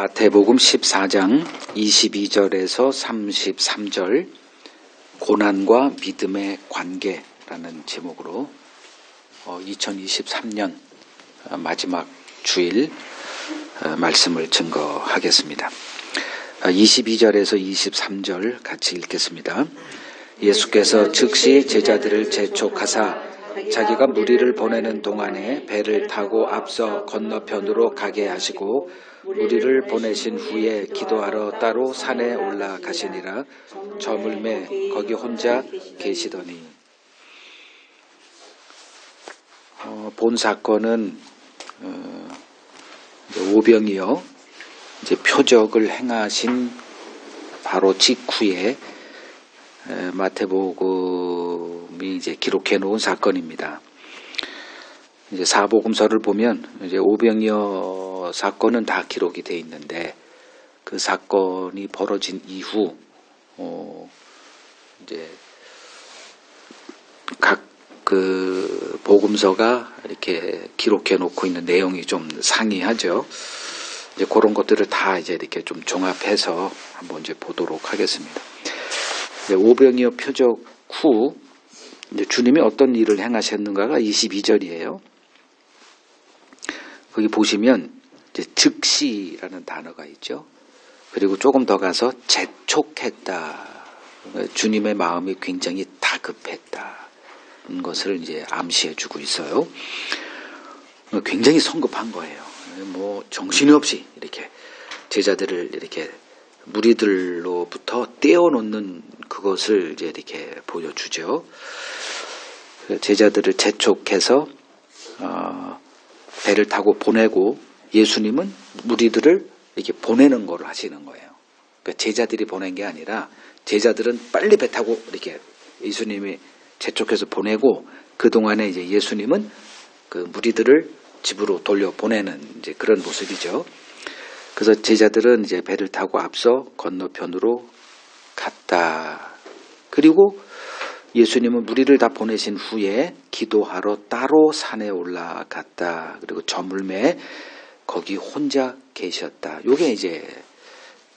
마태복음 14장 22절에서 33절 고난과 믿음의 관계라는 제목으로 2023년 마지막 주일 말씀을 증거하겠습니다. 22절에서 23절 같이 읽겠습니다. 예수께서 즉시 제자들을 재촉하사 자기가 무리를 보내는 동안에 배를 타고 앞서 건너편으로 가게 하시고 무리를 보내신 후에 기도하러 따로 산에 올라가시니라. 저물매 거기 혼자 계시더니. 본 사건은 오병이어 이제 표적을 행하신 바로 직후에 마태복음이 이제 기록해 놓은 사건입니다. 이제 사복음서를 보면 이제 오병이어 사건은 다 기록이 돼 있는데 그 사건이 벌어진 이후 이제 각 그 복음서가 이렇게 기록해 놓고 있는 내용이 좀 상이하죠. 이제 그런 것들을 다 이제 이렇게 좀 종합해서 한번 이제 보도록 하겠습니다. 오병이어 표적 후 이제 주님이 어떤 일을 행하셨는가가 22절이에요. 거기 보시면 이제 즉시라는 단어가 있죠. 그리고 조금 더 가서 재촉했다. 주님의 마음이 굉장히 다급했다. 것을 이제 암시해주고 있어요. 굉장히 성급한 거예요. 뭐 정신이 없이 이렇게 제자들을 이렇게 무리들로부터 떼어놓는 그것을 이제 이렇게 보여주죠. 제자들을 재촉해서 배를 타고 보내고 예수님은 무리들을 이렇게 보내는 걸 하시는 거예요. 그러니까 제자들이 보낸 게 아니라 제자들은 빨리 배 타고 이렇게 예수님이 재촉해서 보내고 그 동안에 이제 예수님은 그 무리들을 집으로 돌려 보내는 이제 그런 모습이죠. 그래서 제자들은 이제 배를 타고 앞서 건너편으로 갔다. 그리고 예수님은 무리를 다 보내신 후에 기도하러 따로 산에 올라갔다. 그리고 저물매 거기 혼자 계셨다. 요게 이제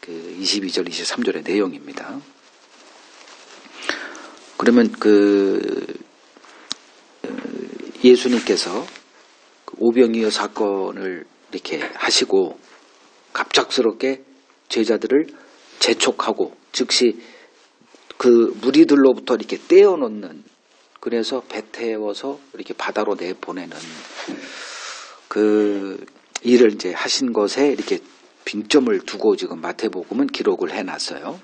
그 22절, 23절의 내용입니다. 그러면 예수님께서 오병이어 사건을 이렇게 하시고 갑작스럽게 제자들을 재촉하고 즉시 그 무리들로부터 이렇게 떼어놓는, 그래서 배 태워서 이렇게 바다로 내보내는 그 일을 이제 하신 것에 이렇게 빙점을 두고 지금 마태복음은 기록을 해놨어요.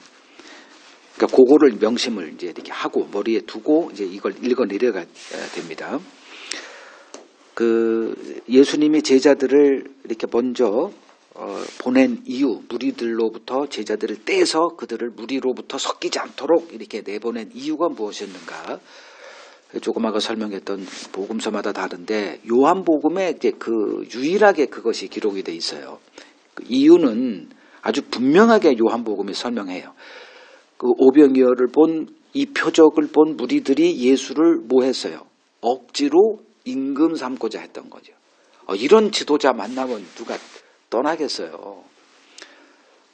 그러니까 그거를 명심을 이제 이렇게 하고 머리에 두고 이제 이걸 읽어 내려가야 됩니다. 그 예수님이 제자들을 이렇게 먼저 보낸 이유, 무리들로부터 제자들을 떼서 그들을 무리로부터 섞이지 않도록 이렇게 내보낸 이유가 무엇이었는가? 조금 아까 설명했던 복음서마다 다른데 요한복음에 이제 그 유일하게 그것이 기록이 돼 있어요. 그 이유는 아주 분명하게 요한복음이 설명해요. 그 오병이어를 본 이 표적을 본 무리들이 예수를 뭐 했어요? 억지로 임금 삼고자 했던 거죠. 이런 지도자 만나면 누가 떠나겠어요.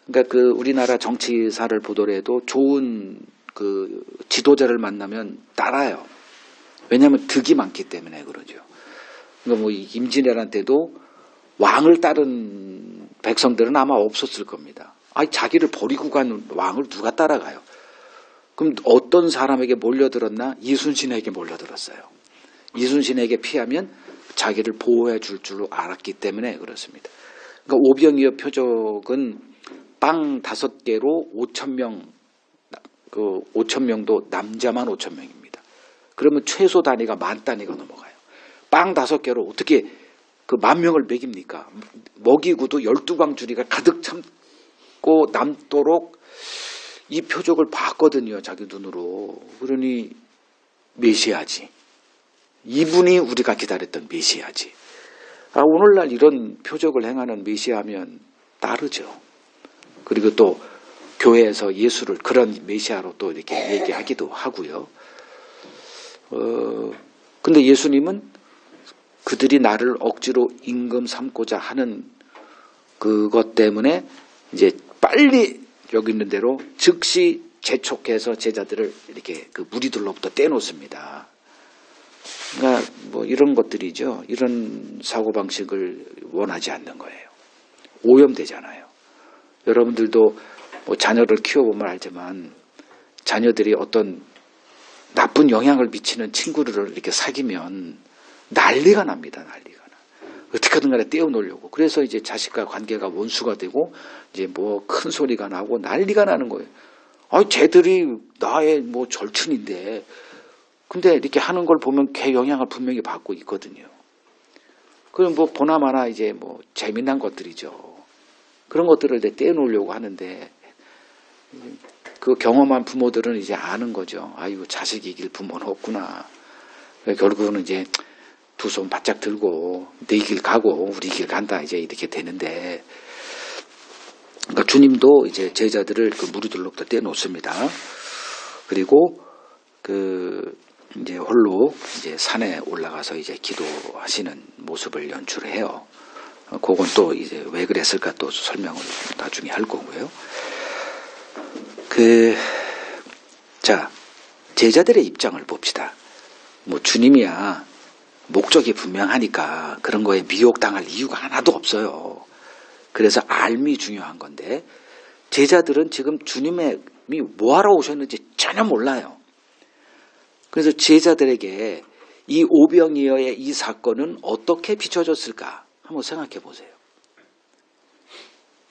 그러니까 그 우리나라 정치사를 보더라도 좋은 그 지도자를 만나면 따라요. 왜냐하면 득이 많기 때문에 그러죠. 그러니까 뭐 임진왜란 때도 왕을 따른 백성들은 아마 없었을 겁니다. 자기를 버리고 간 왕을 누가 따라가요? 그럼 어떤 사람에게 몰려들었나? 이순신에게 몰려들었어요. 이순신에게 피하면 자기를 보호해 줄 줄 알았기 때문에 그렇습니다. 그러니까 오병이어 표적은 빵 5개로 5,000명, 그 5,000명도 남자만 5,000명입니다. 그러면 최소 단위가 만 단위가 넘어가요. 빵 5개로 어떻게 그 10,000명을 먹입니까? 먹이고도 12광주리가 가득 참고 남도록 이 표적을 봤거든요. 자기 눈으로. 그러니 메시아지. 이분이 우리가 기다렸던 메시아지. 오늘날 이런 표적을 행하는 메시아면 따르죠. 그리고 또 교회에서 예수를 그런 메시아로 또 이렇게 얘기하기도 하고요. 근데 예수님은 그들이 나를 억지로 임금 삼고자 하는 그것 때문에 이제 빨리 여기 있는 대로 즉시 재촉해서 제자들을 이렇게 그 무리들로부터 떼놓습니다. 그러니까 뭐 이런 것들이죠. 이런 사고방식을 원하지 않는 거예요. 오염되잖아요. 여러분들도 뭐 자녀를 키워보면 알지만 자녀들이 어떤 나쁜 영향을 미치는 친구를 이렇게 사귀면 난리가 납니다. 난리가 나. 어떻게든 간에 떼어놓으려고. 그래서 이제 자식과 관계가 원수가 되고 이제 뭐 큰 소리가 나고 난리가 나는 거예요. 아니, 쟤들이 나의 뭐 절친인데 근데 이렇게 하는 걸 보면 걔 영향을 분명히 받고 있거든요. 그럼 뭐 보나마나 이제 뭐 재미난 것들이죠. 그런 것들을 떼어놓으려고 하는데 그 경험한 부모들은 이제 아는 거죠. 아이고, 자식이 이길 부모는 없구나. 결국은 이제 두 손 바짝 들고 내 길 가고 우리 길 간다 이제 이렇게 되는데, 그러니까 주님도 이제 제자들을 그 무리들로부터 떼놓습니다. 그리고 그 이제 홀로 이제 산에 올라가서 이제 기도하시는 모습을 연출해요. 그건 또 이제 왜 그랬을까 또 설명을 나중에 할 거고요. 자, 제자들의 입장을 봅시다. 뭐 주님이야 목적이 분명하니까 그런 거에 미혹당할 이유가 하나도 없어요. 그래서 알미 중요한 건데, 제자들은 지금 주님이 뭐하러 오셨는지 전혀 몰라요. 그래서 제자들에게 이 오병이어의 이 사건은 어떻게 비춰졌을까 한번 생각해 보세요.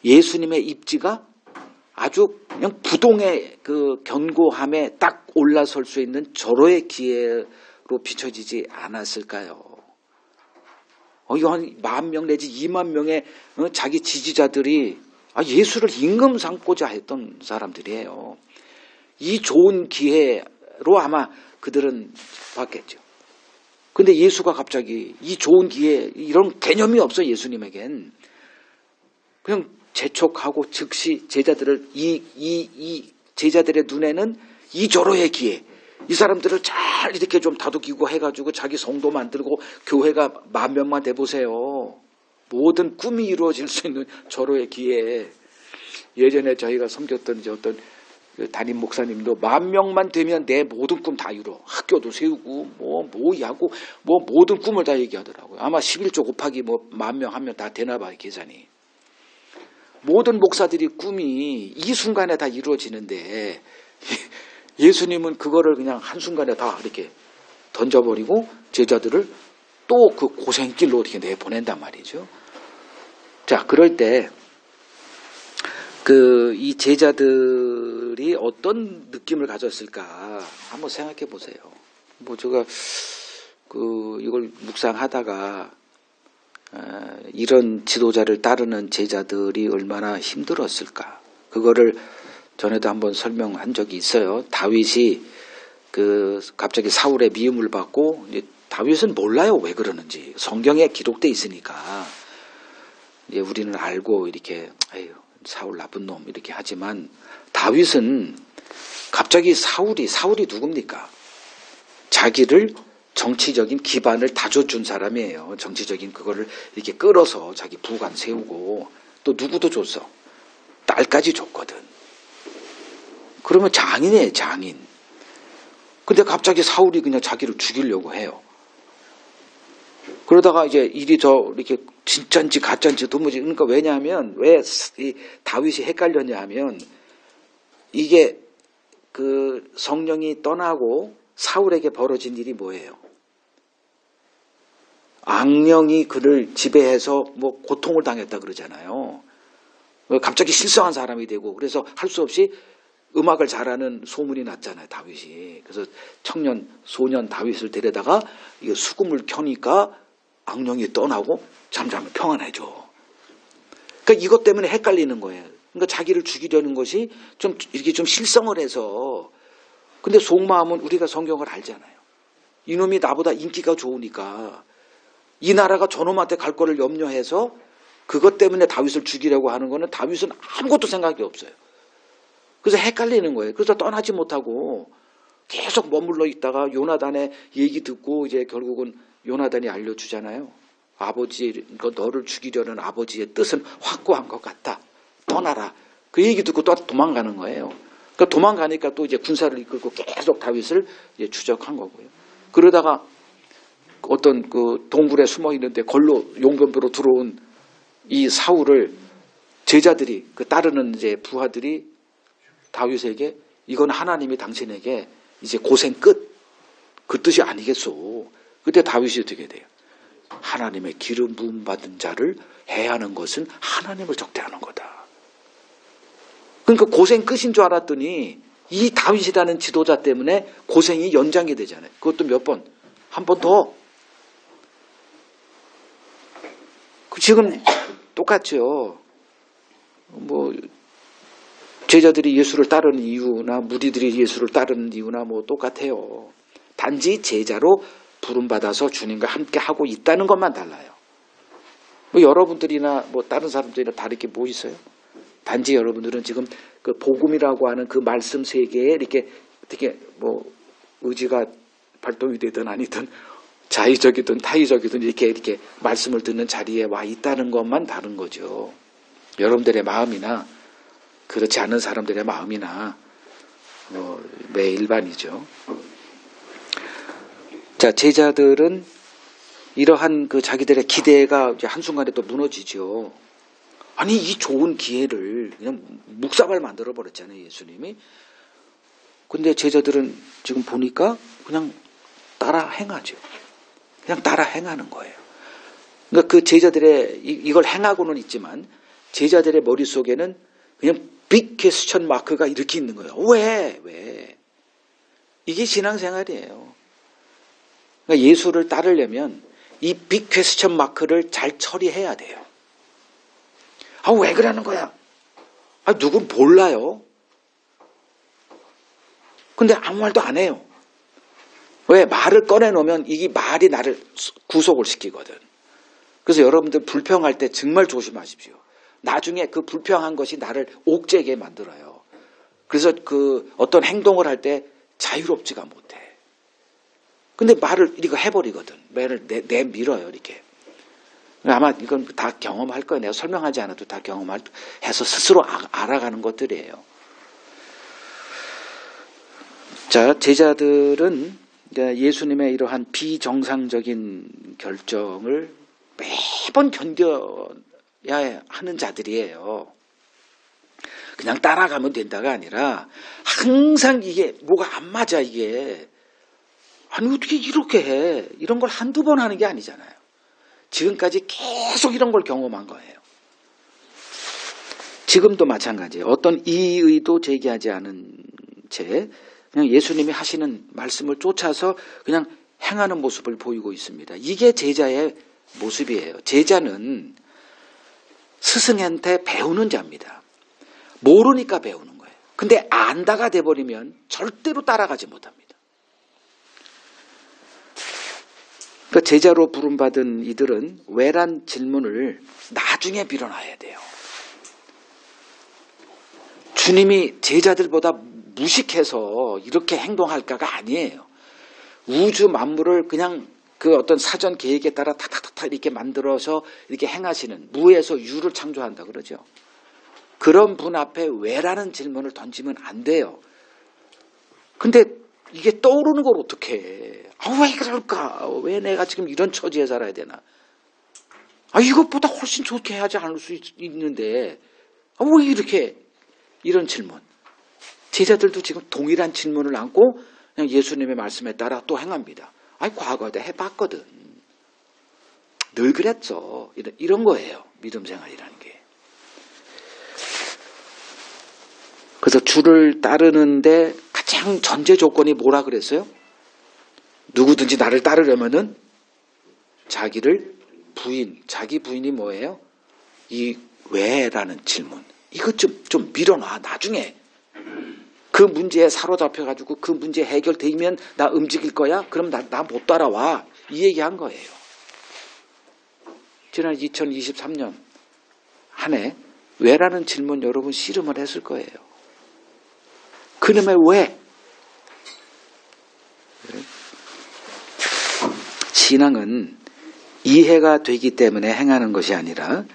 예수님의 입지가 아주 그냥 부동의 그 견고함에 딱 올라설 수 있는 절호의 기회로 비춰지지 않았을까요? 이거 한 10,000명 내지 20,000명의 자기 지지자들이 예수를 임금 삼고자 했던 사람들이에요. 이 좋은 기회로 아마 그들은 봤겠죠. 근데 예수가 갑자기 이 좋은 기회, 이런 개념이 없어 예수님에겐. 그냥 재촉하고 즉시 제자들을 이 제자들의 눈에는 이 절호의 기회, 이 사람들을 잘 이렇게 좀 다독이고 해가지고 자기 성도 만들고 교회가 10,000명만 돼보세요. 모든 꿈이 이루어질 수 있는 절호의 기회. 예전에 저희가 섬겼던 이제 어떤 담임 목사님도 10,000명만 되면 내 모든 꿈 다 이루어. 학교도 세우고 뭐하고 모든 꿈을 다 얘기하더라고요. 아마 11조 곱하기 10,000명 하면 다 되나 봐요, 계산이. 모든 목사들이 꿈이 이 순간에 다 이루어지는데 예수님은 그거를 그냥 한순간에 다 이렇게 던져버리고 제자들을 또 그 고생길로 어떻게 내보낸단 말이죠. 자, 그럴 때 이 제자들이 어떤 느낌을 가졌을까 한번 생각해 보세요. 제가 이걸 묵상하다가 이런 지도자를 따르는 제자들이 얼마나 힘들었을까. 그거를 전에도 한번 설명한 적이 있어요. 다윗이 갑자기 사울의 미움을 받고, 다윗은 몰라요 왜 그러는지. 성경에 기록돼 있으니까 이제 우리는 알고 이렇게 사울 나쁜 놈 이렇게 하지만, 다윗은 갑자기 사울이 누굽니까? 자기를 정치적인 기반을 다져준 사람이에요. 정치적인 그거를 이렇게 끌어서 자기 부관 세우고, 또 누구도 줬어. 딸까지 줬거든. 그러면 장인이에요, 장인. 근데 갑자기 사울이 그냥 자기를 죽이려고 해요. 그러다가 이제 일이 이렇게 진짠지 가짠지 도무지. 그러니까 왜냐하면 왜 이 다윗이 헷갈렸냐 하면, 이게 성령이 떠나고 사울에게 벌어진 일이 뭐예요? 악령이 그를 지배해서 고통을 당했다 그러잖아요. 갑자기 실성한 사람이 되고, 그래서 할 수 없이 음악을 잘하는 소문이 났잖아요, 다윗이. 그래서 소년 다윗을 데려다가 수금을 켜니까 악령이 떠나고 잠자면 평안해져. 그러니까 이것 때문에 헷갈리는 거예요. 그러니까 자기를 죽이려는 것이 이렇게 좀 실성을 해서. 근데 속마음은 우리가 성경을 알잖아요. 이놈이 나보다 인기가 좋으니까 이 나라가 저놈한테 갈 거를 염려해서 그것 때문에 다윗을 죽이려고 하는 거는, 다윗은 아무것도 생각이 없어요. 그래서 헷갈리는 거예요. 그래서 떠나지 못하고 계속 머물러 있다가 요나단의 얘기 듣고 이제 결국은 요나단이 알려주잖아요. 너를 죽이려는 아버지의 뜻은 확고한 것 같다. 떠나라. 그 얘기 듣고 또 도망가는 거예요. 그러니까 도망가니까 또 이제 군사를 이끌고 계속 다윗을 이제 추적한 거고요. 그러다가 어떤 그 동굴에 숨어 있는데 걸로 용변부로 들어온 이 사울을 제자들이 그 따르는 이제 부하들이 다윗에게 이건 하나님이 당신에게 이제 고생 끝 그 뜻이 아니겠소. 그때 다윗이 어떻게 돼요? 하나님의 기름 부음 받은 자를 해하는 것은 하나님을 적대하는 거다. 그러니까 고생 끝인 줄 알았더니 이 다윗이라는 지도자 때문에 고생이 연장이 되잖아요. 그것도 몇 번? 한 번 더. 지금 똑같죠. 뭐 제자들이 예수를 따르는 이유나 무리들이 예수를 따르는 이유나 뭐 똑같아요. 단지 제자로 부름받아서 주님과 함께 하고 있다는 것만 달라요. 뭐 여러분들이나 뭐 다른 사람들이나 다를 게 뭐 있어요? 단지 여러분들은 지금 그 복음이라고 하는 그 말씀 세계에 이렇게 어떻게 뭐 의지가 발동이 되든 아니든 자의적이든 타의적이든 이렇게 말씀을 듣는 자리에 와 있다는 것만 다른 거죠. 여러분들의 마음이나 그렇지 않은 사람들의 마음이나 매 일반이죠. 자, 제자들은 이러한 그 자기들의 기대가 이제 한순간에 또 무너지죠. 아니, 이 좋은 기회를 그냥 묵사발 만들어 버렸잖아요, 예수님이. 근데 제자들은 지금 보니까 그냥 따라 행하죠. 그냥 따라 행하는 거예요. 그러니까 그 제자들의 이걸 행하고는 있지만 제자들의 머릿속에는 그냥 빅 퀘스천 마크가 이렇게 있는 거예요. 왜? 이게 신앙생활이에요. 그러니까 예수를 따르려면 이 빅 퀘스천 마크를 잘 처리해야 돼요. 아, 왜 그러는 거야? 아, 누군 몰라요. 근데 아무 말도 안 해요. 왜? 말을 꺼내놓으면 이 말이 나를 구속을 시키거든. 그래서 여러분들 불평할 때 정말 조심하십시오. 나중에 그 불평한 것이 나를 옥죄게 만들어요. 그래서 그 어떤 행동을 할 때 자유롭지가 못해. 근데 말을 이거 해버리거든. 말을 내밀어요, 이렇게. 아마 이건 다 경험할 거예요. 내가 설명하지 않아도 다 해서 스스로 알아가는 것들이에요. 자, 제자들은 예수님의 이러한 비정상적인 결정을 매번 견뎌야 하는 자들이에요. 그냥 따라가면 된다가 아니라 항상 이게 뭐가 안 맞아, 이게. 아니, 어떻게 이렇게 해? 이런 걸 한두 번 하는 게 아니잖아요. 지금까지 계속 이런 걸 경험한 거예요. 지금도 마찬가지예요. 어떤 이의도 제기하지 않은 채 그냥 예수님이 하시는 말씀을 쫓아서 그냥 행하는 모습을 보이고 있습니다. 이게 제자의 모습이에요. 제자는 스승한테 배우는 자입니다. 모르니까 배우는 거예요. 근데 안다가 돼버리면 절대로 따라가지 못합니다. 그러니까 제자로 부름받은 이들은 왜란 질문을 나중에 밀어놔야 돼요. 주님이 제자들보다 무식해서 이렇게 행동할까가 아니에요. 우주 만물을 그냥 그 어떤 사전 계획에 따라 탁탁탁 이렇게 만들어서 이렇게 행하시는 무에서 유를 창조한다 그러죠. 그런 분 앞에 왜라는 질문을 던지면 안 돼요. 근데 이게 떠오르는 걸 어떻게 해? 왜 그럴까? 왜 내가 지금 이런 처지에 살아야 되나? 이것보다 훨씬 좋게 하지 않을 수 있는데 왜 이렇게 이런 질문. 제자들도 지금 동일한 질문을 안고 그냥 예수님의 말씀에 따라 또 행합니다. 과거에 해봤거든. 늘 그랬죠. 이런 거예요. 믿음 생활이라는 게. 그래서 주를 따르는데 가장 전제 조건이 뭐라 그랬어요? 누구든지 나를 따르려면은 자기를 자기 부인이 뭐예요? 이 왜라는 질문. 이거 좀 밀어놔. 나중에 그 문제에 사로잡혀가지고 그 문제 해결되면 나 움직일 거야? 그럼 나 못 따라와. 이 얘기한 거예요. 지난 2023년 한 해 왜라는 질문 여러분 씨름을 했을 거예요. 그놈의 왜? 신앙은 이해가 되기 때문에 행하는 것이 아니라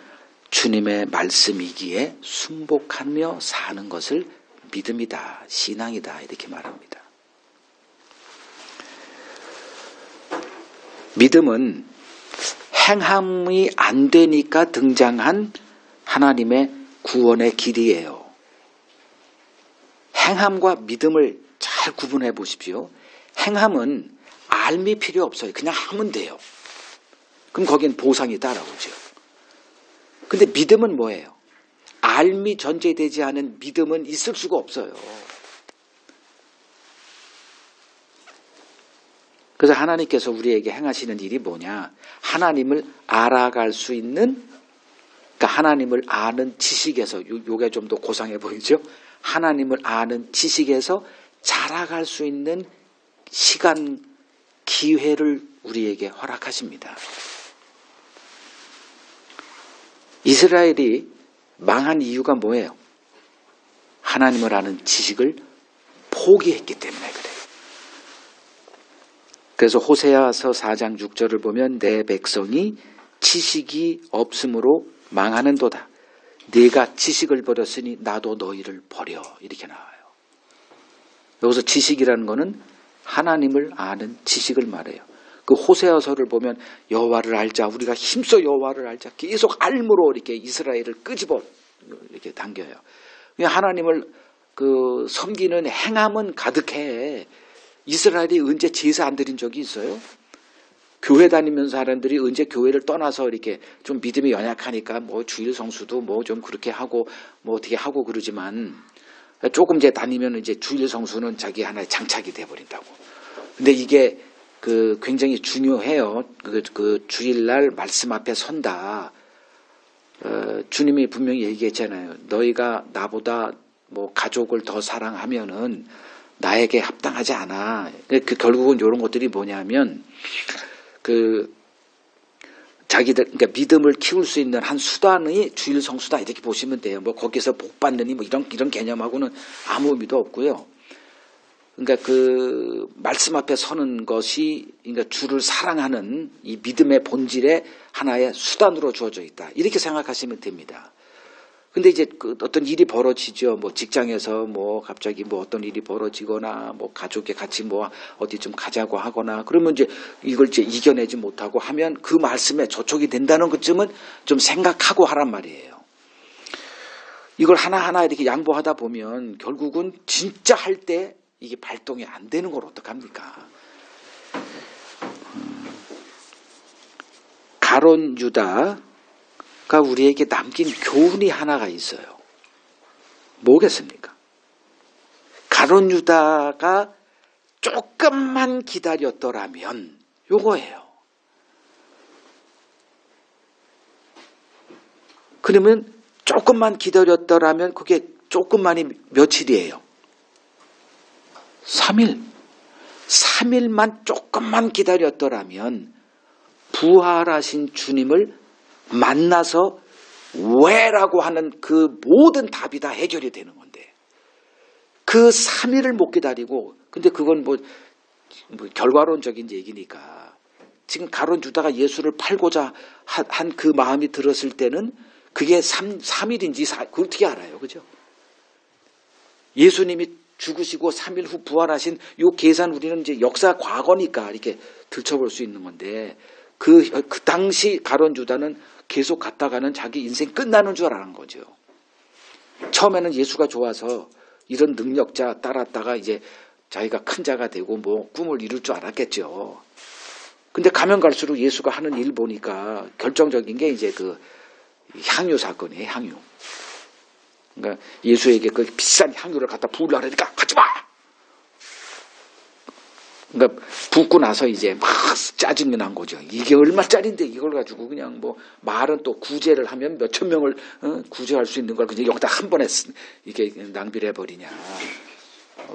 주님의 말씀이기에 순복하며 사는 것을 믿음이다, 신앙이다 이렇게 말합니다. 믿음은 행함이 안 되니까 등장한 하나님의 구원의 길이에요. 행함과 믿음을 잘 구분해 보십시오. 행함은 알미 필요 없어요. 그냥 하면 돼요. 그럼 거긴 보상이 따라오죠. 근데 믿음은 뭐예요? 알미 전제되지 않은 믿음은 있을 수가 없어요. 그래서 하나님께서 우리에게 행하시는 일이 뭐냐? 하나님을 알아갈 수 있는, 그러니까 하나님을 아는 지식에서, 요게 좀 더 고상해 보이죠? 하나님을 아는 지식에서 자라갈 수 있는 시간, 기회를 우리에게 허락하십니다. 이스라엘이 망한 이유가 뭐예요? 하나님을 아는 지식을 포기했기 때문에 그래요. 그래서 호세아서 4장 6절을 보면 내 백성이 지식이 없으므로 망하는도다. 네가 지식을 버렸으니 나도 너희를 버려. 이렇게 나와요. 여기서 지식이라는 것은 하나님을 아는 지식을 말해요. 그 호세아서를 보면 여호와를 알자, 우리가 힘써 여호와를 알자, 계속 알므로 이렇게 이스라엘을 끄집어 이렇게 당겨요. 하나님을 섬기는 행함은 가득해. 이스라엘이 언제 제사 안 드린 적이 있어요? 교회 다니면서 사람들이 언제 교회를 떠나서 이렇게 좀 믿음이 연약하니까 뭐 주일 성수도 뭐 좀 그렇게 하고 뭐 어떻게 하고 그러지만 조금 이제 다니면 이제 주일 성수는 자기 하나의 장착이 돼버린다고. 근데 이게 굉장히 중요해요. 그 주일날 말씀 앞에 선다. 주님이 분명히 얘기했잖아요. 너희가 나보다 뭐 가족을 더 사랑하면은 나에게 합당하지 않아. 결국은 이런 것들이 뭐냐면 자기들, 그러니까 믿음을 키울 수 있는 한 수단이 주일 성수다 이렇게 보시면 돼요. 뭐 거기서 복 받느니 뭐 이런 개념하고는 아무 의미도 없고요. 그러니까 말씀 앞에 서는 것이 그러니까 주를 사랑하는 이 믿음의 본질의 하나의 수단으로 주어져 있다. 이렇게 생각하시면 됩니다. 근데 이제 어떤 일이 벌어지죠. 뭐 직장에서 뭐 갑자기 뭐 어떤 일이 벌어지거나 뭐 가족이 같이 뭐 어디 좀 가자고 하거나 그러면 이제 이걸 이제 이겨내지 못하고 하면 그 말씀에 저촉이 된다는 것쯤은 좀 생각하고 하란 말이에요. 이걸 하나하나 이렇게 양보하다 보면 결국은 진짜 할 때 이게 발동이 안 되는 걸 어떡합니까? 가론 유다가 우리에게 남긴 교훈이 하나가 있어요. 뭐겠습니까? 가론 유다가 조금만 기다렸더라면 요거예요. 그러면 조금만 기다렸더라면 그게 조금만이 며칠이에요? 3일. 3일만 조금만 기다렸더라면 부활하신 주님을 만나서 왜라고 하는 그 모든 답이 다 해결이 되는 건데 그 3일을 못 기다리고 근데 그건 뭐 결과론적인 얘기니까 지금 가론 유다가 예수를 팔고자 한 그 마음이 들었을 때는 그게 3일인지 그걸 어떻게 알아요? 그죠? 예수님이 죽으시고 3일 후 부활하신 요 계산 우리는 이제 역사 과거니까 이렇게 들춰볼 수 있는 건데 그 당시 가론 유다는 계속 갔다가는 자기 인생 끝나는 줄 아는 거죠. 처음에는 예수가 좋아서 이런 능력자 따랐다가 이제 자기가 큰 자가 되고 뭐 꿈을 이룰 줄 알았겠죠. 근데 가면 갈수록 예수가 하는 일 보니까 결정적인 게 이제 그 향유 사건이에요. 향유. 그러니까 예수에게 그 비싼 향유를 갖다 부으려고 그러니까 하지 마. 그러니까 붓고 나서 이제 막 짜증이 난 거죠. 이게 얼마짜린데 이걸 가지고 그냥 뭐 말은 또 구제를 하면 몇천 명을 구제할 수 있는 걸 그냥 여기다 한 번에 이게 낭비를 해버리냐.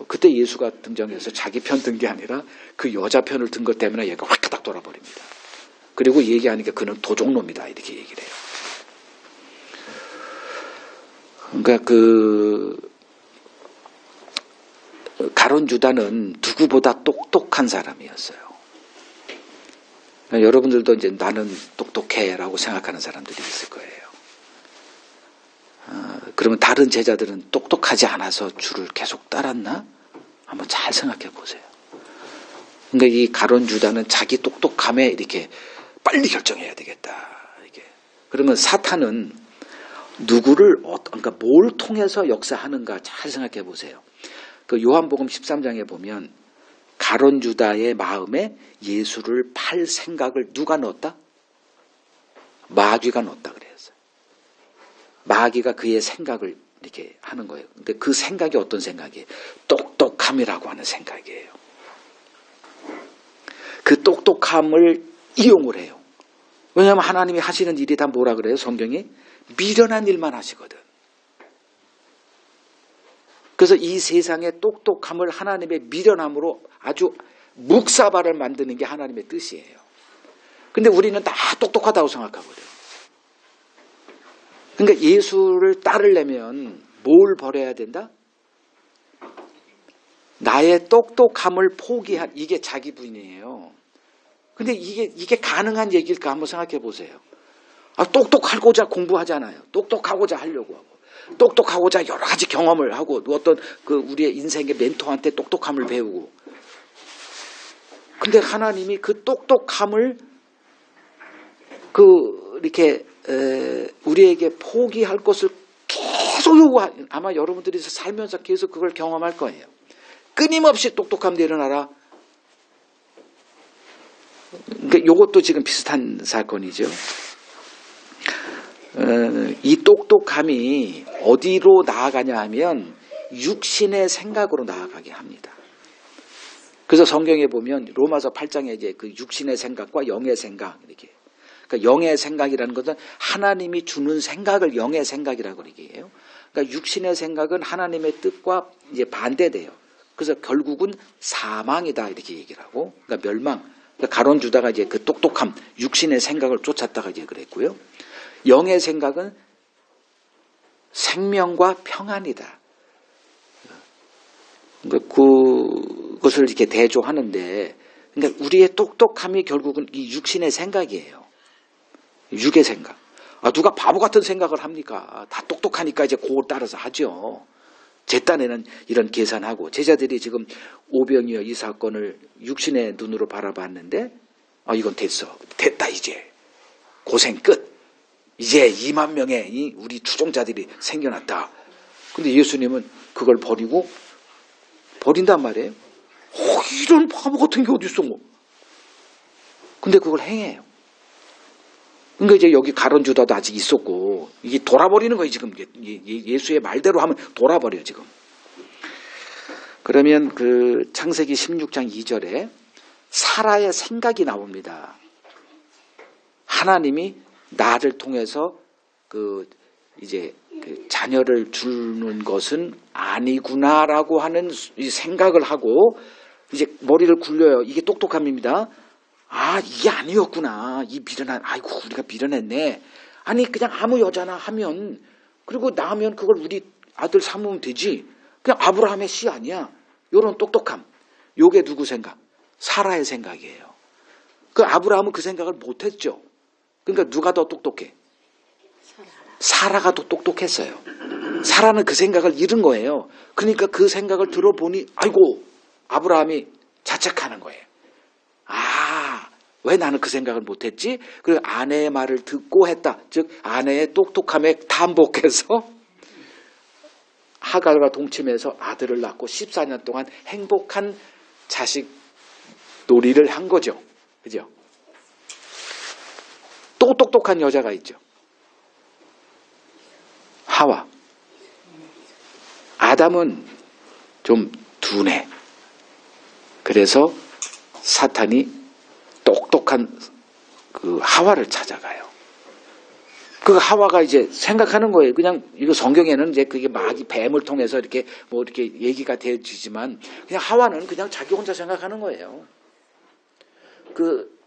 그때 예수가 등장해서 자기 편 든 게 아니라 그 여자 편을 든 것 때문에 얘가 확딱 돌아버립니다. 그리고 얘기하니까 그는 도적놈이다 이렇게 얘기를 해요. 그러니까 가론 유다는 누구보다 똑똑한 사람이었어요. 여러분들도 이제 나는 똑똑해라고 생각하는 사람들이 있을 거예요. 그러면 다른 제자들은 똑똑하지 않아서 주를 계속 따랐나? 한번 잘 생각해 보세요. 그러니까 이 가룟 유다는 자기 똑똑함에 이렇게 빨리 결정해야 되겠다. 이게. 그러면 사탄은 누구를 그러니까 뭘 통해서 역사하는가 잘 생각해 보세요. 그 요한복음 13장에 보면 가룟 유다의 마음에 예수를 팔 생각을 누가 넣었다? 마귀가 넣었다 그랬어요. 마귀가 그의 생각을 이렇게 하는 거예요. 근데 그 생각이 어떤 생각이에요? 똑똑함이라고 하는 생각이에요. 그 똑똑함을 이용을 해요. 왜냐하면 하나님이 하시는 일이 다 뭐라 그래요? 성경이 미련한 일만 하시거든. 그래서 이 세상의 똑똑함을 하나님의 미련함으로 아주 묵사발을 만드는 게 하나님의 뜻이에요. 근데 우리는 다 똑똑하다고 생각하거든요. 그러니까 예수를 따르려면 뭘 버려야 된다? 나의 똑똑함을 포기한, 이게 자기 부인이에요. 근데 이게 가능한 얘기일까 한번 생각해 보세요. 똑똑하고자 공부하잖아요. 똑똑하고자 하려고 하고. 똑똑하고자 여러 가지 경험을 하고 어떤 그 우리의 인생의 멘토한테 똑똑함을 배우고. 근데 하나님이 그 똑똑함을 이렇게 우리에게 포기할 것을 계속 아마 여러분들이 살면서 계속 그걸 경험할 거예요. 끊임없이 똑똑함 내려놔라. 그러니까 이것도 지금 비슷한 사건이죠. 이 똑똑함이 어디로 나아가냐 하면 육신의 생각으로 나아가게 합니다. 그래서 성경에 보면 로마서 8장에 이제 그 육신의 생각과 영의 생각 이렇게. 그러니까 영의 생각이라는 것은 하나님이 주는 생각을 영의 생각이라고 얘기해요. 그러니까 육신의 생각은 하나님의 뜻과 이제 반대돼요. 그래서 결국은 사망이다 이렇게 얘기를 하고, 그러니까 멸망. 그러니까 가룟 유다가 이제 그 똑똑함, 육신의 생각을 쫓았다가 이제 그랬고요. 영의 생각은 생명과 평안이다. 그러니까 그것을 이렇게 대조하는데, 그러니까 우리의 똑똑함이 결국은 이 육신의 생각이에요. 육의 생각. 누가 바보 같은 생각을 합니까? 다 똑똑하니까 이제 그걸 따라서 하죠. 제 딴에는 이런 계산하고, 제자들이 지금 오병이어 이 사건을 육신의 눈으로 바라봤는데, 이건 됐다 이제 고생 끝. 이제 2만 명의 우리 추종자들이 생겨났다. 근데 예수님은 그걸 버린단 말이에요. 이런 바보 같은 게 어디 있어 뭐. 근데 그걸 행해요. 그러니까 이제 여기 가룟 유다도 아직 있었고, 이게 돌아버리는 거예요 지금. 예수의 말대로 하면 돌아버려요 지금. 그러면 그 창세기 16장 2절에 사라의 생각이 나옵니다. 하나님이 나를 통해서 이제 자녀를 주는 것은 아니구나라고 하는 이 생각을 하고 이제 머리를 굴려요. 이게 똑똑함입니다. 이게 아니었구나. 아이고 우리가 미련했네. 아니 그냥 아무 여자나 하면, 그리고 낳으면 그걸 우리 아들 삼으면 되지. 그냥 아브라함의 씨 아니야. 요런 똑똑함. 요게 누구 생각? 사라의 생각이에요. 그 아브라함은 그 생각을 못했죠. 그러니까 누가 더 똑똑해? 사라가 더 똑똑했어요. 사라는 그 생각을 잃은 거예요. 그러니까 그 생각을 들어보니 아이고 아브라함이 자책하는 거예요. 왜 나는 그 생각을 못했지? 그리고 아내의 말을 듣고 했다. 즉 아내의 똑똑함에 담복해서 하갈과 동침해서 아들을 낳고 14년 동안 행복한 자식 놀이를 한 거죠. 그죠? 또 똑똑한 여자가 있죠. 하와. 아담은 좀 둔해. 그래서 사탄이 똑똑한 그 하와를 찾아가요. 그 하와가 이제 생각하는 거예요. 그냥 이거 성경에는 이제 그게 마귀 뱀을 통해서 이렇게 이렇게 얘기가 되어지지만 그냥 하와는 그냥 자기 혼자 생각하는 거예요. 그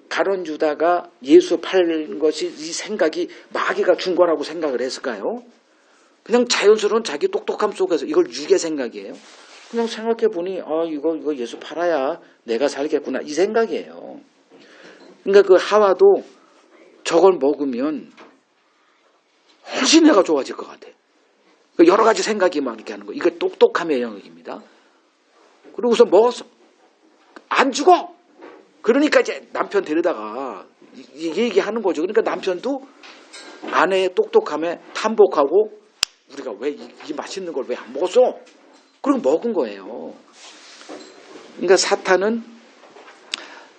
가룟 유다가 예수 팔는 것이 이 생각이 마귀가 준 거라고 생각을 했을까요? 그냥 자연스러운 자기 똑똑함 속에서 이걸 육의 생각이에요. 그냥 생각해 보니 이거 예수 팔아야 내가 살겠구나 이 생각이에요. 그러니까 그 하와도 저걸 먹으면 훨씬 내가 좋아질 것 같아. 여러 가지 생각이 막 이렇게 하는 거. 이거 똑똑함의 영역입니다. 그리고서 먹었어. 안 죽어! 그러니까 이제 남편 데려다가 얘기하는 거죠. 그러니까 남편도 아내의 똑똑함에 탐복하고 우리가 왜 이 맛있는 걸 왜 안 먹었어? 그리고 먹은 거예요. 그러니까 사탄은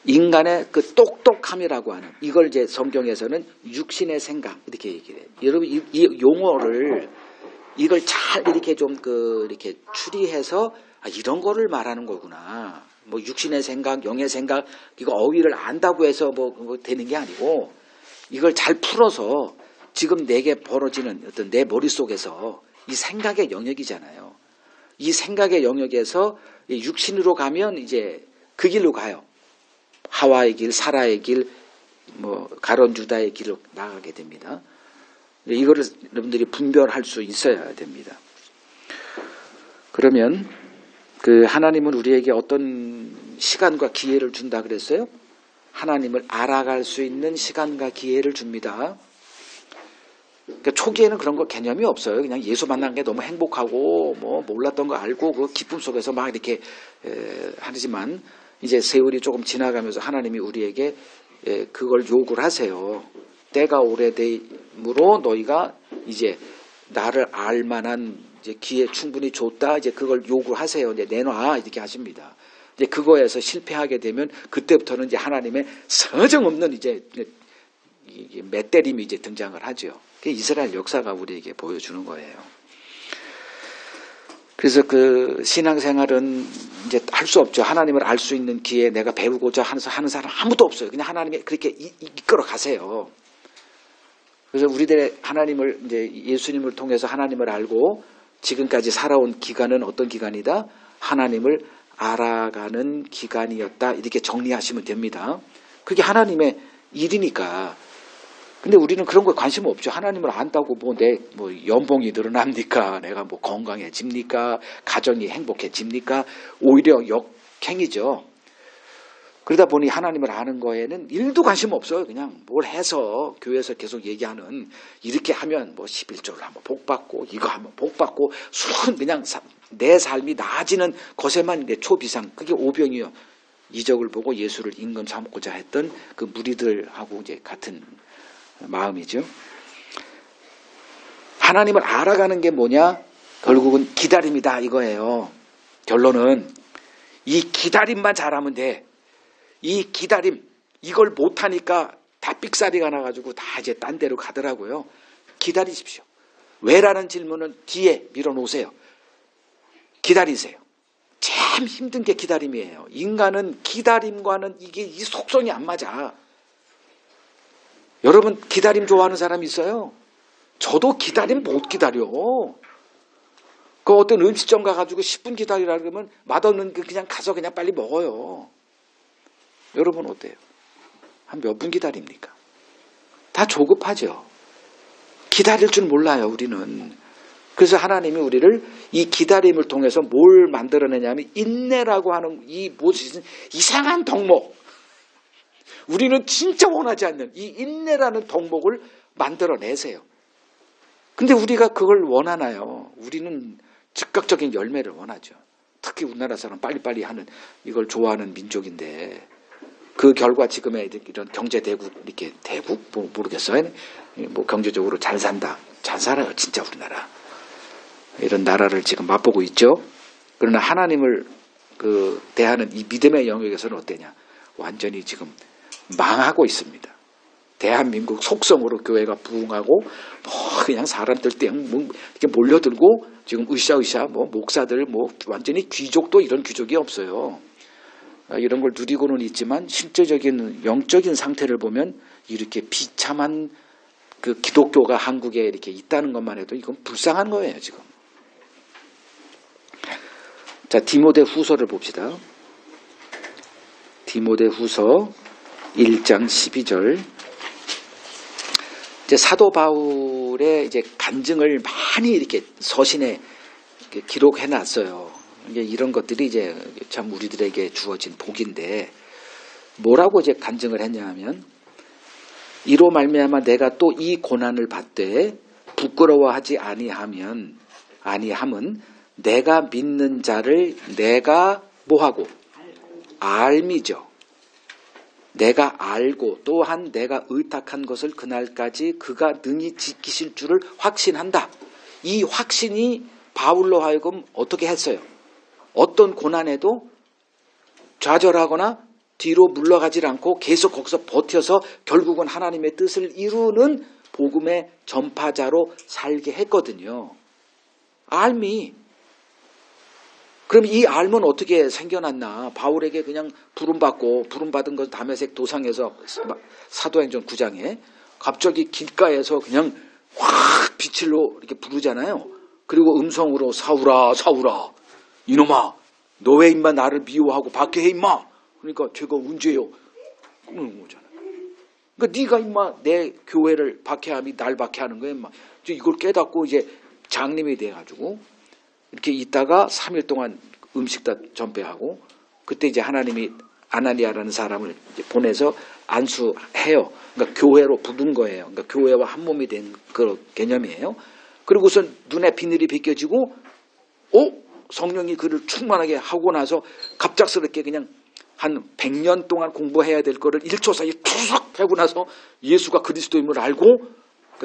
인간의 그 똑똑함이라고 하는 이걸 이제 성경에서는 육신의 생각 이렇게 얘기를 해요. 여러분 이 용어를 이걸 잘 이렇게 좀 이렇게 추리해서 이런 거를 말하는 거구나. 뭐 육신의 생각, 영의 생각 이거 어휘를 안다고 해서 뭐 되는 게 아니고 이걸 잘 풀어서 지금 내게 벌어지는 어떤 내 머릿속에서 이 생각의 영역이잖아요. 이 생각의 영역에서 육신으로 가면 이제 그 길로 가요. 하와의 길, 사라의 길, 뭐 가론 유다의 길로 나가게 됩니다. 이거를 여러분들이 분별할 수 있어야 됩니다. 그러면 그 하나님은 우리에게 어떤 시간과 기회를 준다 그랬어요? 하나님을 알아갈 수 있는 시간과 기회를 줍니다. 그러니까 초기에는 그런 거 개념이 없어요. 그냥 예수 만난 게 너무 행복하고 뭐 몰랐던 거 알고 그 기쁨 속에서 막 이렇게 하지만 이제 세월이 조금 지나가면서 하나님이 우리에게 그걸 요구를 하세요. 때가 오래됨으로 너희가 이제 나를 알 만한 이제 기회 충분히 줬다. 이제 그걸 요구하세요. 이제 내놔 이렇게 하십니다. 이제 그거에서 실패하게 되면 그때부터는 이제 하나님의 서정없는 이제 맷때림이 이제 등장을 하죠. 그게 이스라엘 역사가 우리에게 보여주는 거예요. 그래서 그 신앙생활은 이제 할 수 없죠. 하나님을 알 수 있는 기회 내가 배우고자 하는 사람 아무도 없어요. 그냥 하나님이 그렇게 이끌어 가세요. 그래서 우리들의 하나님을 이제 예수님을 통해서 하나님을 알고 지금까지 살아온 기간은 어떤 기간이다? 하나님을 알아가는 기간이었다. 이렇게 정리하시면 됩니다. 그게 하나님의 일이니까. 근데 우리는 그런 거에 관심 없죠. 하나님을 안다고 내 연봉이 늘어납니까? 내가 뭐 건강해집니까? 가정이 행복해집니까? 오히려 역행이죠. 그러다 보니 하나님을 아는 거에는 일도 관심 없어요. 그냥 뭘 해서 교회에서 계속 얘기하는 이렇게 하면 뭐 11조를 하면 복받고 이거 하면 복받고 술은 그냥 내 삶이 나아지는 것에만 이제 초비상 그게 오병이요. 이적을 보고 예수를 임금 삼고자 했던 그 무리들하고 이제 같은 마음이죠. 하나님을 알아가는 게 뭐냐? 결국은 기다림이다 이거예요. 결론은 이 기다림만 잘하면 돼. 이 기다림 이걸 못하니까 다 삑사리가 나가지고 다 이제 딴 데로 가더라고요. 기다리십시오. 왜라는 질문은 뒤에 밀어놓으세요. 기다리세요. 참 힘든 게 기다림이에요. 인간은 기다림과는 이게 이 속성이 안 맞아. 여러분 기다림 좋아하는 사람 있어요? 저도 기다림 못 기다려. 그 어떤 음식점 가가지고 10분 기다리라 그러면 맛없는 거 그냥 가서 그냥 빨리 먹어요. 여러분 어때요? 한 몇 분 기다립니까? 다 조급하죠. 기다릴 줄 몰라요 우리는. 그래서 하나님이 우리를 이 기다림을 통해서 뭘 만들어내냐면 인내라고 하는 이 무슨 이상한 덕목. 우리는 진짜 원하지 않는 이 인내라는 덕목을 만들어내세요. 근데 우리가 그걸 원하나요? 우리는 즉각적인 열매를 원하죠. 특히 우리나라 사람 빨리빨리 하는 이걸 좋아하는 민족인데 그 결과 지금의 이런 경제 대국 이렇게 대국 모르겠어요. 뭐 경제적으로 잘 산다. 잘 살아요. 진짜 우리나라. 이런 나라를 지금 맛보고 있죠. 그러나 하나님을 대하는 이 믿음의 영역에서는 어때냐? 완전히 지금 망하고 있습니다. 대한민국 속성으로 교회가 부흥하고 그냥 사람들 이렇게 몰려들고 지금 으쌰으쌰 목사들 완전히 귀족도 이런 귀족이 없어요. 이런 걸 누리고는 있지만 실제적인 영적인 상태를 보면 이렇게 비참한 그 기독교가 한국에 이렇게 있다는 것만 해도 이건 불쌍한 거예요 지금. 자, 디모데 후서를 봅시다. 디모데 후서 1장 12절. 이제 사도 바울의 이제 간증을 많이 이렇게 서신에 기록해 놨어요. 이런 것들이 이제 참 우리들에게 주어진 복인데 뭐라고 이제 간증을 했냐 하면 이로 말미암아 내가 또 이 고난을 받되 부끄러워하지 아니하면 아니함은 내가 믿는 자를 내가 뭐하고? 알미죠. 내가 알고 또한 내가 의탁한 것을 그날까지 그가 능히 지키실 줄을 확신한다. 이 확신이 바울로 하여금 어떻게 했어요? 어떤 고난에도 좌절하거나 뒤로 물러가지 않고 계속 거기서 버텨서 결국은 하나님의 뜻을 이루는 복음의 전파자로 살게 했거든요. 알미. 그럼 이 알면 어떻게 생겨났나? 바울에게 그냥 부름받은 것 다메섹 도상에서 사도행전 9장에 갑자기 길가에서 그냥 확 빛을로 이렇게 부르잖아요. 그리고 음성으로 사울아 사울아 이놈아 너 왜 임마 나를 미워하고 박해해 임마. 그러니까 제가 언제요? 그러는 거잖아요. 그러니까 네가 임마 내 교회를 박해함이 날 박해하는 거야 임마. 이걸 깨닫고 이제 장님이 돼가지고 이렇게 있다가 3일 동안 음식 다 전폐하고 그때 이제 하나님이 아나니아라는 사람을 이제 보내서 안수해요. 그러니까 교회로 부른 거예요. 그러니까 교회와 한 몸이 된 그런 개념이에요. 그리고선 눈에 비늘이 벗겨지고 성령이 그를 충만하게 하고 나서 갑작스럽게 그냥 한 100년 동안 공부해야 될 거를 1초 사이에 투석 하고 나서 예수가 그리스도임을 알고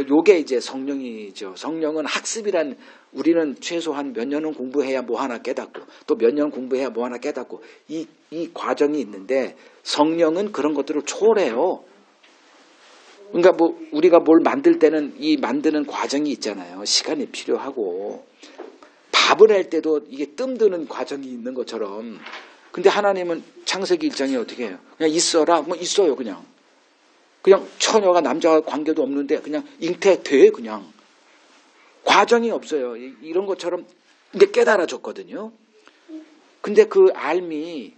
요게 이제 성령이죠. 성령은 학습이란 우리는 최소한 몇 년은 공부해야 뭐 하나 깨닫고 또 몇 년 공부해야 뭐 하나 깨닫고 이 과정이 있는데 성령은 그런 것들을 초월해요. 그러니까 뭐 우리가 뭘 만들 때는 이 만드는 과정이 있잖아요. 시간이 필요하고 밥을 할 때도 이게 뜸드는 과정이 있는 것처럼 근데 하나님은 창세기 1장에 어떻게 해요? 그냥 있어라 뭐 있어요 그냥 처녀가 남자와 관계도 없는데 그냥 잉태돼 그냥 과정이 없어요. 이런 것처럼 이제 깨달아졌거든요. 근데 그 알미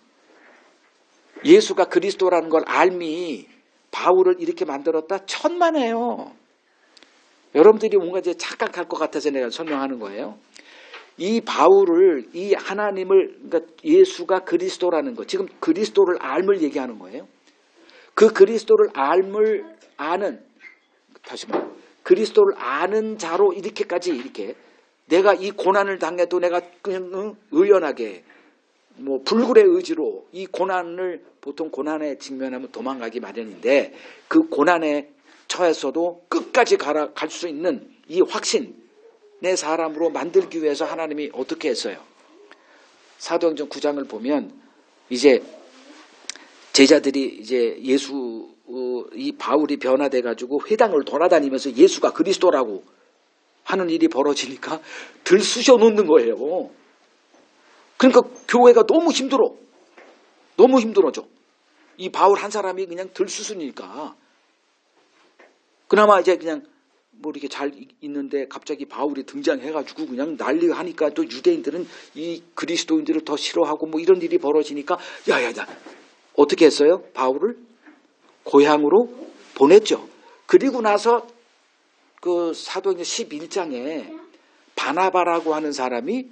예수가 그리스도라는 걸 알미 바울을 이렇게 만들었다 천만에요. 여러분들이 뭔가 이제 착각할 것 같아서 내가 설명하는 거예요. 이 바울을 이 하나님을 그러니까 예수가 그리스도라는 거 지금 그리스도를 알물 얘기하는 거예요. 그 그리스도를 아는 다시 말해 그리스도를 아는 자로 이렇게까지 이렇게 내가 이 고난을 당해도 내가 그냥 의연하게 뭐 불굴의 의지로 이 고난을 보통 고난에 직면하면 도망가기 마련인데 그 고난에 처해서도 끝까지 갈 수 있는 이 확신 내 사람으로 만들기 위해서 하나님이 어떻게 했어요? 사도행전 9장을 보면 이제 제자들이 이제 이 바울이 변화돼 가지고 회당을 돌아다니면서 예수가 그리스도라고 하는 일이 벌어지니까 들쑤셔 놓는 거예요. 그러니까 교회가 너무 힘들어져. 이 바울 한 사람이 그냥 들쑤으니까 그나마 이제 그냥 뭐 이렇게 잘 있는데 갑자기 바울이 등장해가지고 그냥 난리가 하니까 또 유대인들은 이 그리스도인들을 더 싫어하고 뭐 이런 일이 벌어지니까 야야야 어떻게 했어요? 바울을 고향으로 보냈죠. 그리고 나서 그 사도행전 11장에 바나바라고 하는 사람이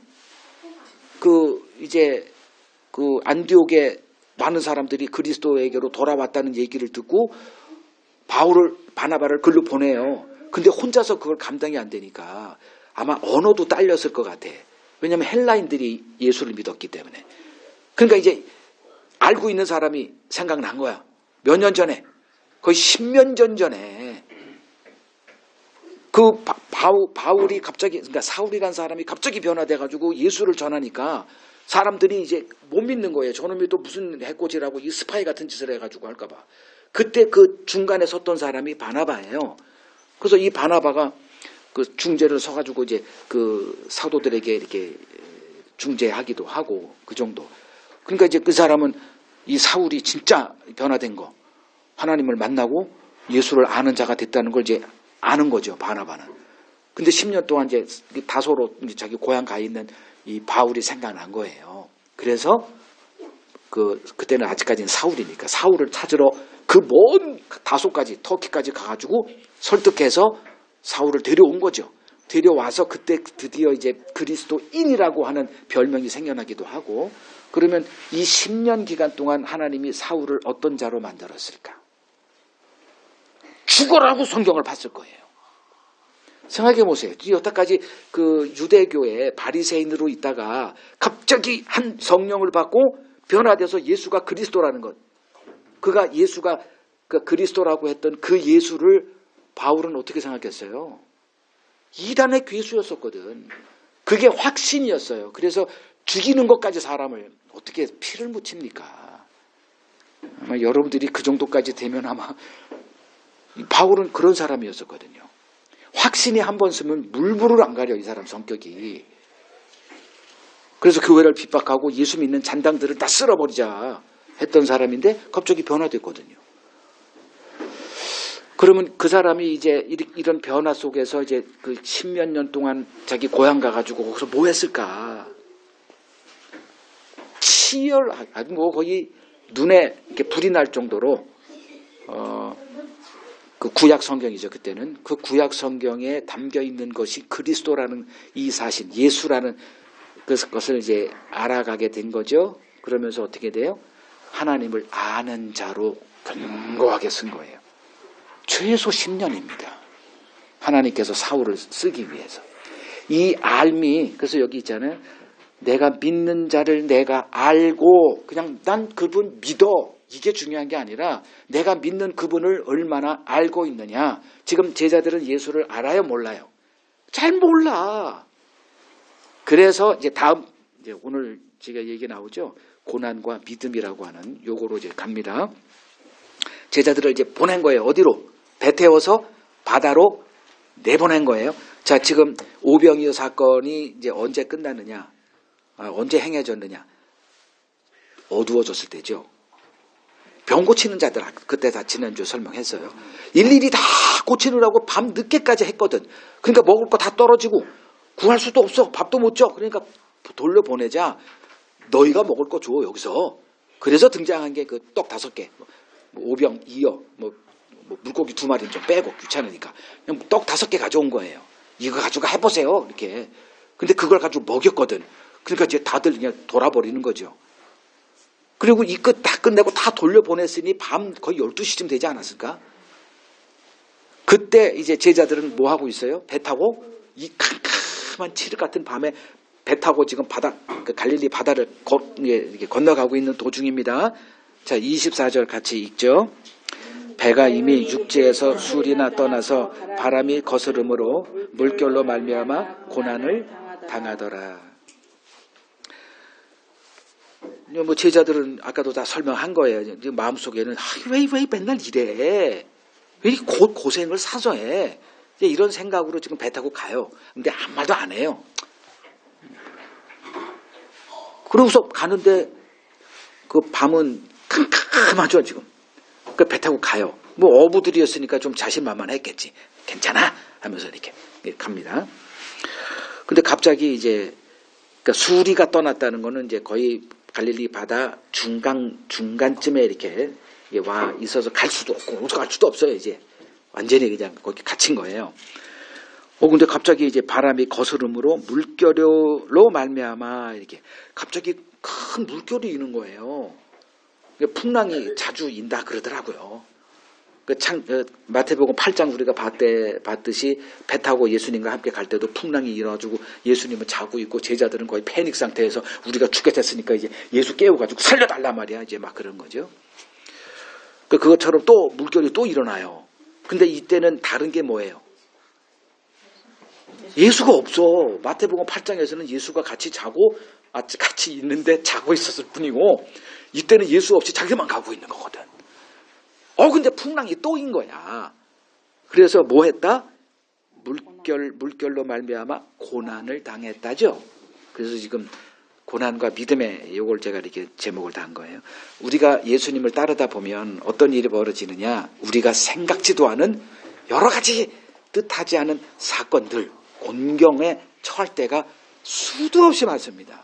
이제 안디옥에 많은 사람들이 그리스도에게로 돌아왔다는 얘기를 듣고 바나바를 글로 보내요. 근데 혼자서 그걸 감당이 안 되니까 아마 언어도 딸렸을 것 같아. 왜냐하면 헬라인들이 예수를 믿었기 때문에. 그러니까 이제 알고 있는 사람이 생각난 거야. 몇 년 전에 거의 10년 전에 그 바울이 갑자기 그러니까 사울이라는 사람이 갑자기 변화돼가지고 예수를 전하니까 사람들이 이제 못 믿는 거예요. 저놈이 또 무슨 해코지라고 이 스파이 같은 짓을 해가지고 할까봐. 그때 그 중간에 섰던 사람이 바나바예요. 그래서 이 바나바가 그 중재를 서가지고 이제 그 사도들에게 이렇게 중재하기도 하고 그 정도. 그러니까 이제 그 사람은 이 사울이 진짜 변화된 거, 하나님을 만나고 예수를 아는 자가 됐다는 걸 이제 아는 거죠, 바나바는. 근데 10년 동안 이제 다소로 이제 자기 고향 가 있는 이 바울이 생각난 거예요. 그래서 그때는 아직까지는 사울이니까 사울을 찾으러 그 먼 다소까지 터키까지 가가지고 설득해서 사울을 데려온 거죠. 데려와서 그때 드디어 이제 그리스도인이라고 하는 별명이 생겨나기도 하고 그러면 이 10년 기간 동안 하나님이 사울을 어떤 자로 만들었을까? 죽어라고 성경을 봤을 거예요. 생각해 보세요. 여태까지 그 유대교의 바리새인으로 있다가 갑자기 한 성령을 받고 변화돼서 예수가 그리스도라는 것. 그가 예수가 그 그리스도라고 했던 그 예수를 바울은 어떻게 생각했어요? 이단의 괴수였었거든. 그게 확신이었어요. 그래서 죽이는 것까지 사람을 어떻게 피를 묻힙니까? 아마 여러분들이 그 정도까지 되면 아마 바울은 그런 사람이었었거든요. 확신이 한 번 쓰면 물불을 안 가려 이 사람 성격이. 그래서 교회를 핍박하고 예수 믿는 잔당들을 다 쓸어버리자 했던 사람인데 갑자기 변화됐거든요. 그러면 그 사람이 이제 이런 변화 속에서 이제 그 십몇 년 동안 자기 고향 가가지고 거기서 뭐 했을까? 치열하고 뭐 거의 눈에 이렇게 불이 날 정도로 그 구약 성경이죠. 그때는 그 구약 성경에 담겨 있는 것이 그리스도라는 이 사실, 예수라는 그것을 이제 알아가게 된 거죠. 그러면서 어떻게 돼요? 하나님을 아는 자로 견고하게 쓴 거예요. 최소 10년입니다. 하나님께서 사울을 쓰기 위해서. 이 알미, 그래서 여기 있잖아요. 내가 믿는 자를 내가 알고 그냥 난 그분 믿어. 이게 중요한 게 아니라 내가 믿는 그분을 얼마나 알고 있느냐. 지금 제자들은 예수를 알아요, 몰라요? 잘 몰라. 그래서 이제 다음 이제 오늘 제가 얘기 나오죠. 고난과 믿음이라고 하는 요거로 이제 갑니다. 제자들을 이제 보낸 거예요. 어디로? 배 태워서 바다로 내보낸 거예요. 자, 지금 오병이어 사건이 이제 언제 끝나느냐? 언제 행해졌느냐? 어두워졌을 때죠. 병 고치는 자들 그때 다 지난주에 설명했어요. 일일이 다 고치느라고 밤 늦게까지 했거든. 그러니까 먹을 거 다 떨어지고 구할 수도 없어. 밥도 못 줘. 그러니까 돌려보내자. 너희가 먹을 거 줘 여기서. 그래서 등장한 게 그 떡 5개, 오병이어, 물고기 2마리 좀 빼고 귀찮으니까 그냥 떡 5개 가져온 거예요. 이거 가지고 해보세요. 이렇게. 근데 그걸 가지고 먹였거든. 그러니까 이제 다들 그냥 돌아버리는 거죠. 그리고 이 끝 다 끝내고 다 돌려보냈으니 밤 거의 12시쯤 되지 않았을까? 그때 이제 제자들은 뭐 하고 있어요? 배 타고 이 캄캄한 칠흑 같은 밤에 배 타고 지금 그 갈릴리 바다를 이렇게 건너가고 있는 도중입니다. 자, 24절 같이 읽죠. 배가 이미 육지에서 술이나 떠나서 바람이 거스름으로 물결로 말미암아 고난을 당하더라. 뭐 제자들은 아까도 다 설명한 거예요. 마음속에는 왜 맨날 이래? 왜 고생을 사서 해? 이런 생각으로 지금 배 타고 가요. 근데 아무 말도 안 해요. 그러고서 가는데 그 밤은 캄캄하죠 지금. 그 배 타고 가요. 뭐 어부들이었으니까 좀 자신만만했겠지. 괜찮아 하면서 이렇게 갑니다. 근데 갑자기 이제 그러니까 수리가 떠났다는 거는 이제 거의 갈릴리 바다 중간쯤에 이렇게 와 있어서 갈 수도 없고 어디서 갈 수도 없어요. 이제 완전히 그냥 거기 갇힌 거예요. 근데 갑자기 이제 바람이 거스름으로 물결로 말미암아 이렇게 갑자기 큰 물결이 있는 거예요. 풍랑이 자주 인다 그러더라고요. 마태복음 8장 우리가 봤듯이 배 타고 예수님과 함께 갈 때도 풍랑이 일어나지고 예수님은 자고 있고 제자들은 거의 패닉 상태에서 우리가 죽게 됐으니까 이제 예수 깨워가지고 살려달란 말이야. 이제 막 그런 거죠. 그것처럼 또 물결이 또 일어나요. 근데 이때는 다른 게 뭐예요? 예수가 없어. 마태복음 8장에서는 예수가 같이 자고 같이 있는데 자고 있었을 뿐이고 이때는 예수 없이 자기만 가고 있는 거거든. 근데 풍랑이 또인 거야. 그래서 뭐 했다? 물결로 말미암아 고난을 당했다죠. 그래서 지금 고난과 믿음의 요걸 제가 이렇게 제목을 단 거예요. 우리가 예수님을 따르다 보면 어떤 일이 벌어지느냐? 우리가 생각지도 않은 여러 가지 뜻하지 않은 사건들, 곤경에 처할 때가 수도 없이 많습니다.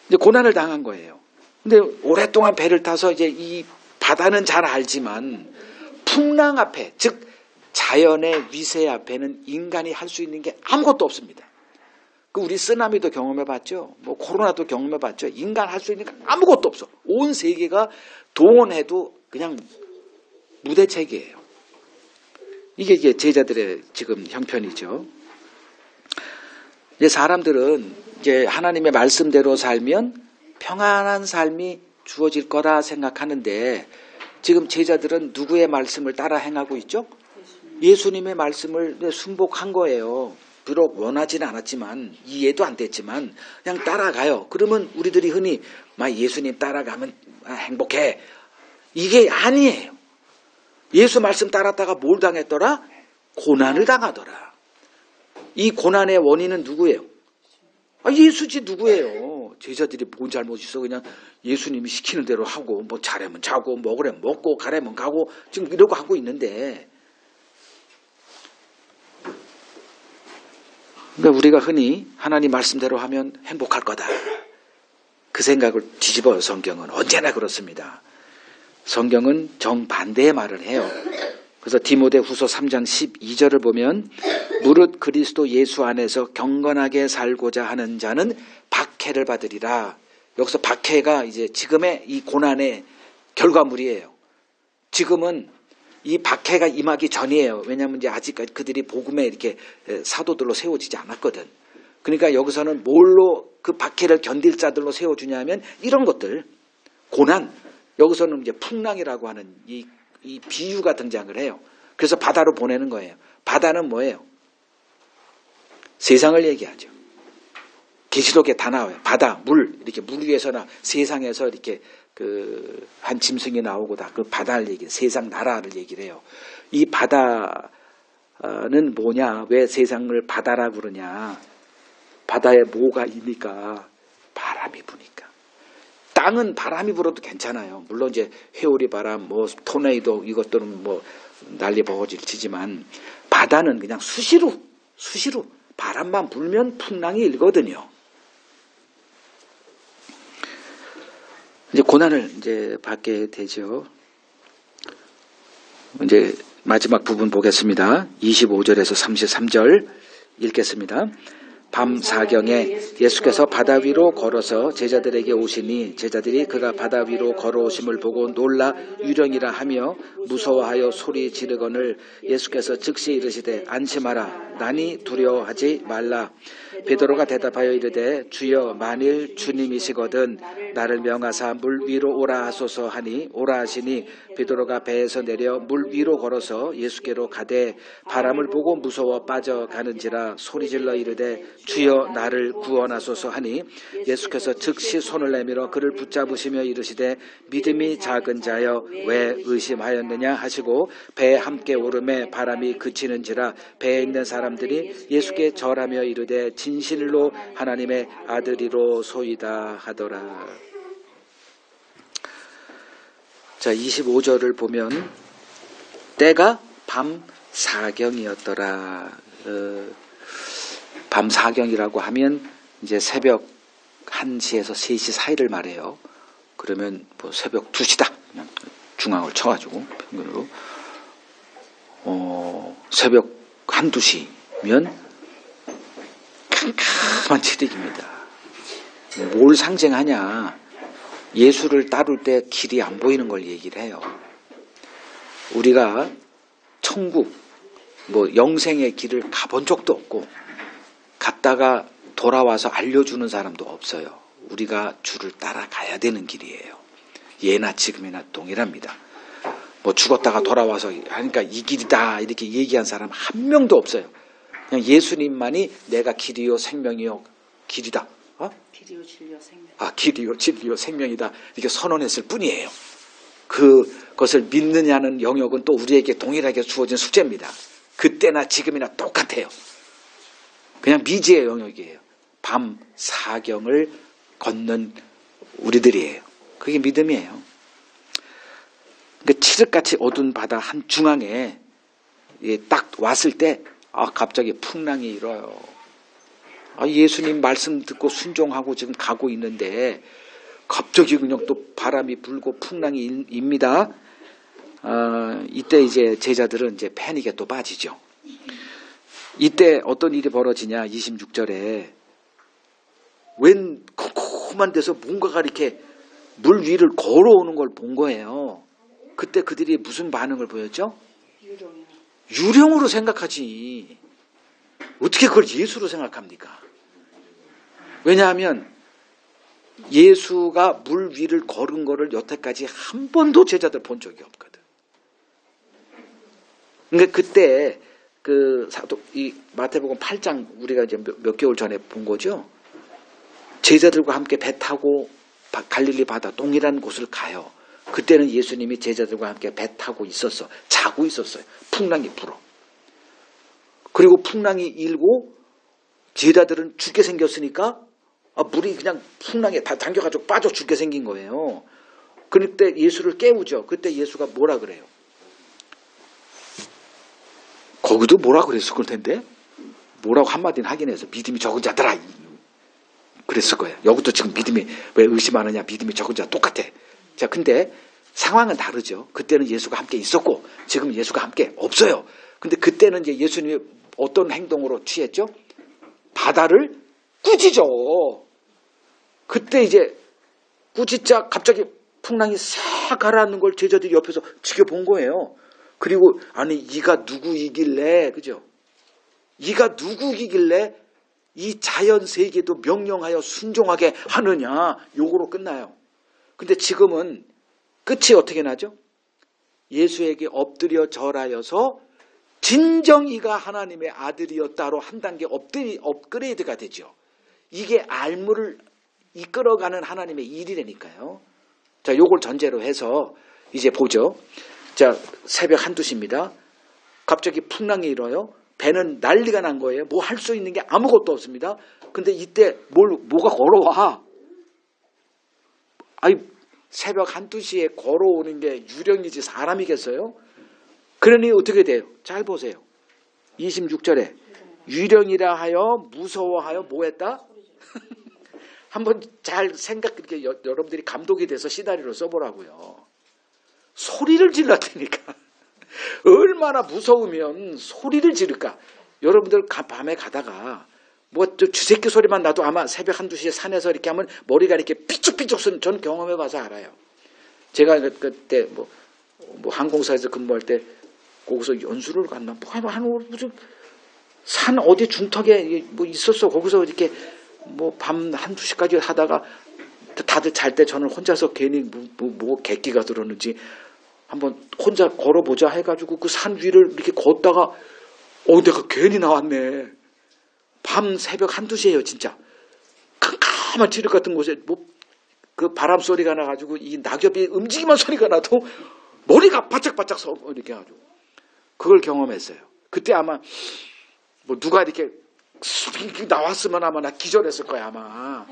이제 고난을 당한 거예요. 근데 오랫동안 배를 타서 이제 이 바다는 잘 알지만 풍랑 앞에, 즉 자연의 위세 앞에는 인간이 할 수 있는 게 아무것도 없습니다. 우리 쓰나미도 경험해봤죠. 뭐 코로나도 경험해봤죠. 인간 할 수 있는 게 아무것도 없어. 온 세계가 동원해도 그냥 무대책이에요. 이게 제자들의 지금 형편이죠. 이제 사람들은 이제 하나님의 말씀대로 살면 평안한 삶이 주어질 거라 생각하는데 지금 제자들은 누구의 말씀을 따라 행하고 있죠? 예수님의 말씀을 순복한 거예요. 비록 원하지는 않았지만 이해도 안 됐지만 그냥 따라가요. 그러면 우리들이 흔히 막 예수님 따라가면 행복해. 이게 아니에요. 예수 말씀 따랐다가 뭘 당했더라? 고난을 당하더라. 이 고난의 원인은 누구예요? 예수지 누구예요? 제자들이 뭔 잘못 있어. 그냥 예수님이 시키는 대로 하고 뭐 자려면 자고 먹으려면 먹고 가려면 가고 지금 이러고 하고 있는데 그러니까 우리가 흔히 하나님 말씀대로 하면 행복할 거다. 그 생각을 뒤집어요. 성경은 언제나 그렇습니다. 성경은 정반대의 말을 해요. 그래서 디모데후서 3장 12절을 보면 무릇 그리스도 예수 안에서 경건하게 살고자 하는 자는 박해를 받으리라. 여기서 박해가 이제 지금의 이 고난의 결과물이에요. 지금은 이 박해가 임하기 전이에요. 왜냐하면 이제 아직까지 그들이 복음에 이렇게 사도들로 세워지지 않았거든. 그러니까 여기서는 뭘로 그 박해를 견딜 자들로 세워주냐면 이런 것들, 고난, 여기서는 이제 풍랑이라고 하는 이 비유가 등장을 해요. 그래서 바다로 보내는 거예요. 바다는 뭐예요? 세상을 얘기하죠. 계시록에 다 나와요. 바다, 물, 이렇게 물 위에서나 세상에서 이렇게 한 짐승이 나오고 다 그 바다를 얘기해요. 세상 나라를 얘기를 해요. 이 바다는 뭐냐? 왜 세상을 바다라고 그러냐? 바다에 뭐가 있니까? 바람이 부니까. 땅은 바람이 불어도 괜찮아요. 물론 이제 회오리 바람, 뭐 토네이도 이것들은 뭐 난리 버거지를 치지만 바다는 그냥 수시로 바람만 불면 풍랑이 일거든요. 이제 고난을 이제 받게 되죠. 이제 마지막 부분 보겠습니다. 25절에서 33절 읽겠습니다. 밤 사경에 예수께서 바다 위로 걸어서 제자들에게 오시니 제자들이 그가 바다 위로 걸어오심을 보고 놀라 유령이라 하며 무서워하여 소리 지르거늘 예수께서 즉시 이르시되 안심하라 나니 두려워하지 말라. 베드로가 대답하여 이르되 주여 만일 주님이시거든 나를 명하사 물 위로 오라 하소서 하니 오라 하시니 베드로가 배에서 내려 물 위로 걸어서 예수께로 가되 바람을 보고 무서워 빠져가는지라 소리질러 이르되 주여 나를 구원하소서 하니 예수께서 즉시 손을 내밀어 그를 붙잡으시며 이르시되 믿음이 작은 자여 왜 의심하였느냐 하시고 배에 함께 오름에 바람이 그치는지라 배에 있는 사람들이 예수께 절하며 이르되 진실로 하나님의 아들이로소이다 하더라. 자, 25절을 보면 때가 밤 사경이었더라. 밤 사경이라고 하면 이제 새벽 1시에서 3시 사이를 말해요. 그러면 뭐 새벽 2시다. 그냥 중앙을 쳐가지고 평균으로 새벽 1, 2시면 캄캄한 칠흑입니다. 뭘 상징하냐? 예수를 따를 때 길이 안 보이는 걸 얘기를 해요. 우리가 천국, 뭐 영생의 길을 가본 적도 없고 갔다가 돌아와서 알려주는 사람도 없어요. 우리가 주를 따라가야 되는 길이에요. 예나 지금이나 동일합니다. 뭐 죽었다가 돌아와서 하니까 이 길이다 이렇게 얘기한 사람 한 명도 없어요. 그냥 예수님만이 내가 길이요 생명이요 길이다. 길이요 진리요 생명. 길이요 진리요 생명이다 이렇게 선언했을 뿐이에요. 그것을 믿느냐는 영역은 또 우리에게 동일하게 주어진 숙제입니다. 그때나 지금이나 똑같아요. 그냥 미지의 영역이에요. 밤 사경을 걷는 우리들이에요. 그게 믿음이에요. 그러니까 칠흑같이 어두운 바다 한 중앙에 딱 왔을 때 갑자기 풍랑이 일어요. 예수님 말씀 듣고 순종하고 지금 가고 있는데 갑자기 그냥 또 바람이 불고 풍랑이 입니다. 이때 이제 제자들은 이제 패닉에 또 빠지죠. 이때 어떤 일이 벌어지냐? 26절에 웬 컴컴한 데서 뭔가가 이렇게 물 위를 걸어오는 걸 본 거예요. 그때 그들이 무슨 반응을 보였죠? 유령으로 생각하지 어떻게 그걸 예수로 생각합니까? 왜냐하면 예수가 물 위를 걸은 거를 여태까지 한 번도 제자들 본 적이 없거든. 그러니까 그때 그 사도 이 마태복음 8장 우리가 이제 몇 개월 전에 본 거죠. 제자들과 함께 배 타고 갈릴리 바다 동일한 곳을 가요. 그때는 예수님이 제자들과 함께 배 타고 있었어. 자고 있었어요. 풍랑이 불어. 그리고 풍랑이 일고 제자들은 죽게 생겼으니까 물이 그냥 풍랑에 다 당겨가지고 빠져 죽게 생긴 거예요. 그때 예수를 깨우죠. 그때 예수가 뭐라 그래요? 거기도 뭐라 그랬을 텐데 뭐라고 한마디는 하긴 해서 믿음이 적은 자들아 그랬을 거예요. 여기도 지금 믿음이 왜 의심하느냐 믿음이 적은 자 똑같아. 자, 근데 상황은 다르죠. 그때는 예수가 함께 있었고 지금 예수가 함께 없어요. 근데 그때는 이제 예수님이 어떤 행동으로 취했죠? 바다를 꾸짖어. 그때 이제 꾸짖자 갑자기 풍랑이 싹 가라앉는 걸 제자들이 옆에서 지켜본 거예요. 그리고 아니 이가 누구이길래 그죠? 이가 누구이길래 이 자연 세계도 명령하여 순종하게 하느냐 요거로 끝나요. 근데 지금은 끝이 어떻게 나죠? 예수에게 엎드려 절하여서 진정 이가 하나님의 아들이었다로 한 단계 업그레이드가 되죠. 이게 알무를 이끌어가는 하나님의 일이라니까요. 자, 요걸 전제로 해서 이제 보죠. 자, 새벽 1~2시입니다. 갑자기 풍랑이 일어요. 배는 난리가 난 거예요. 뭐 할 수 있는 게 아무것도 없습니다. 근데 이때 뭐가 걸어와? 아니, 새벽 1~2시에 걸어오는 게 유령이지 사람이겠어요? 그러니 어떻게 돼요? 잘 보세요. 26절에 유령이라 하여 무서워하여 뭐 했다? 한번 잘 이렇게 여러분들이 감독이 돼서 시나리오를 써보라고요. 소리를 질렀다니까. 얼마나 무서우면 소리를 지를까. 여러분들 밤에 가다가 뭐 쥐새끼 소리만 나도 아마 새벽 1~2시에 산에서 이렇게 하면 머리가 이렇게 삐죽삐죽 선 전 경험해봐서 알아요. 제가 그때 뭐 항공사에서 근무할 때 거기서 연수를 갔나 무슨 산 어디 중턱에 뭐 있었어. 거기서 이렇게 뭐 밤 1~2시까지 하다가 다들 잘 때 저는 혼자서 괜히 뭐 객기가 들었는지 한번 혼자 걸어보자 해가지고 그 산 위를 이렇게 걷다가 내가 괜히 나왔네. 밤 새벽 1~2시에요 진짜. 캄캄한 지륵 같은 곳에 뭐 그 바람 소리가 나가지고 이 낙엽이 움직이만 소리가 나도 머리가 바짝바짝 서 이렇게 해가지고 그걸 경험했어요. 그때 아마 뭐 누가 이렇게 나왔으면 아마 나 기절했을 거야 아마.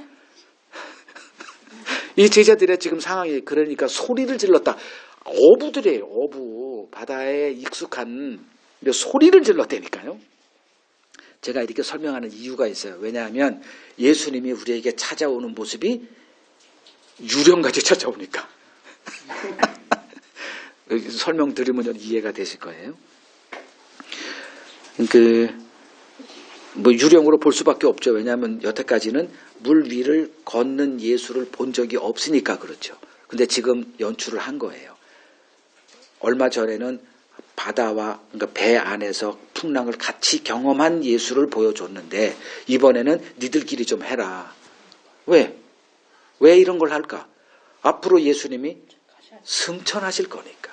이 제자들의 지금 상황이 그러니까 소리를 질렀다. 어부들이에요. 어부. 바다에 익숙한 소리를 질렀다니까요. 제가 이렇게 설명하는 이유가 있어요. 왜냐하면 예수님이 우리에게 찾아오는 모습이 유령같이 찾아오니까. 설명 들으면 이해가 되실 거예요. 뭐 유령으로 볼 수밖에 없죠. 왜냐하면 여태까지는 물 위를 걷는 예수를 본 적이 없으니까 그렇죠. 근데 지금 연출을 한 거예요. 얼마 전에는 바다와 그러니까 배 안에서 풍랑을 같이 경험한 예수를 보여줬는데 이번에는 니들끼리 좀 해라. 왜 이런 걸 할까? 앞으로 예수님이 승천하실 거니까.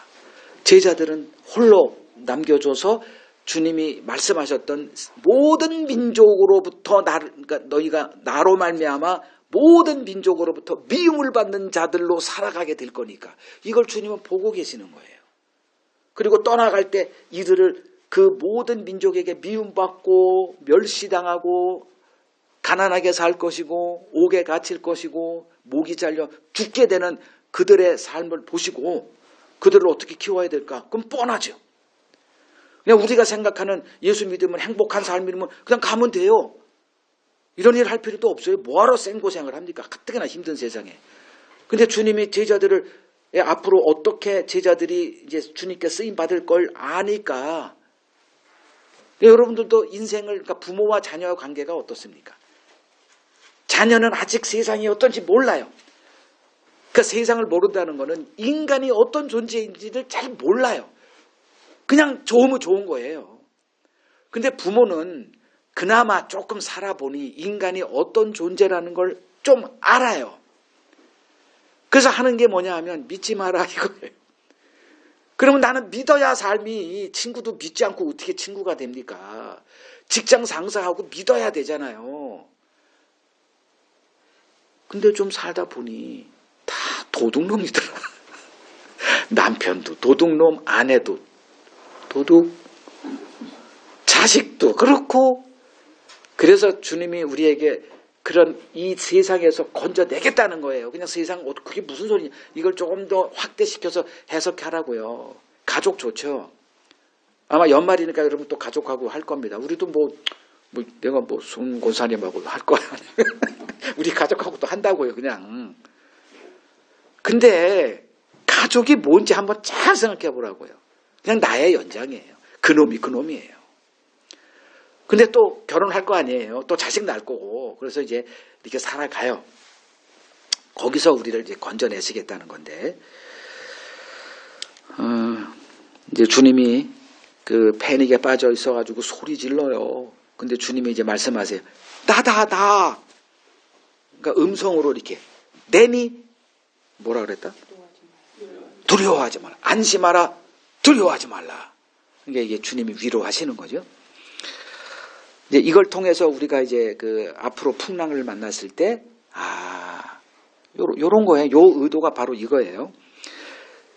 제자들은 홀로 남겨줘서 주님이 말씀하셨던 모든 민족으로부터 그러니까 너희가 나로 말미암아 모든 민족으로부터 미움을 받는 자들로 살아가게 될 거니까 이걸 주님은 보고 계시는 거예요. 그리고 떠나갈 때 이들을 그 모든 민족에게 미움받고 멸시당하고 가난하게 살 것이고 옥에 갇힐 것이고 목이 잘려 죽게 되는 그들의 삶을 보시고 그들을 어떻게 키워야 될까? 그럼 뻔하죠. 그냥 우리가 생각하는 예수 믿으면 행복한 삶이면 그냥 가면 돼요. 이런 일 할 필요도 없어요. 뭐하러 생고생을 합니까? 가뜩이나 힘든 세상에. 근데 주님이 제자들을 앞으로 어떻게 제자들이 이제 주님께 쓰임 받을 걸 아니까 여러분들도 인생을 그러니까 부모와 자녀의 관계가 어떻습니까? 자녀는 아직 세상이 어떤지 몰라요. 그러니까 세상을 모른다는 것은 인간이 어떤 존재인지를 잘 몰라요. 그냥 좋으면 좋은 거예요. 근데 부모는 그나마 조금 살아보니 인간이 어떤 존재라는 걸 좀 알아요. 그래서 하는 게 뭐냐 하면 믿지 마라 이거예요. 그러면 나는 믿어야 삶이, 친구도 믿지 않고 어떻게 친구가 됩니까? 직장 상사하고 믿어야 되잖아요. 근데 좀 살다 보니 다 도둑놈이더라. 남편도 도둑놈, 아내도 도둑, 자식도 그렇고. 그래서 주님이 우리에게 그런 이 세상에서 건져내겠다는 거예요. 그냥 세상, 그게 무슨 소리냐. 이걸 조금 더 확대시켜서 해석하라고요. 가족 좋죠. 아마 연말이니까 여러분 또 가족하고 할 겁니다. 우리도 내가 손 고사님하고 할 거야. 우리 가족하고 또 한다고요, 그냥. 근데 가족이 뭔지 한번 잘 생각해 보라고요. 그냥 나의 연장이에요. 그놈이 그놈이에요. 근데 또 결혼할 거 아니에요. 또 자식 낳을 거고. 그래서 이제 이렇게 살아가요. 거기서 우리를 이제 건져내시겠다는 건데, 이제 주님이 그 패닉에 빠져 있어가지고 소리 질러요. 근데 주님이 이제 말씀하세요. 나. 그러니까 음성으로 이렇게. 내니? 뭐라 그랬다? 두려워하지 마라. 안심하라. 두려워하지 말라. 그러니까 이게 주님이 위로하시는 거죠. 이제 이걸 통해서 우리가 이제 그 앞으로 풍랑을 만났을 때, 요런 거예요. 요 의도가 바로 이거예요.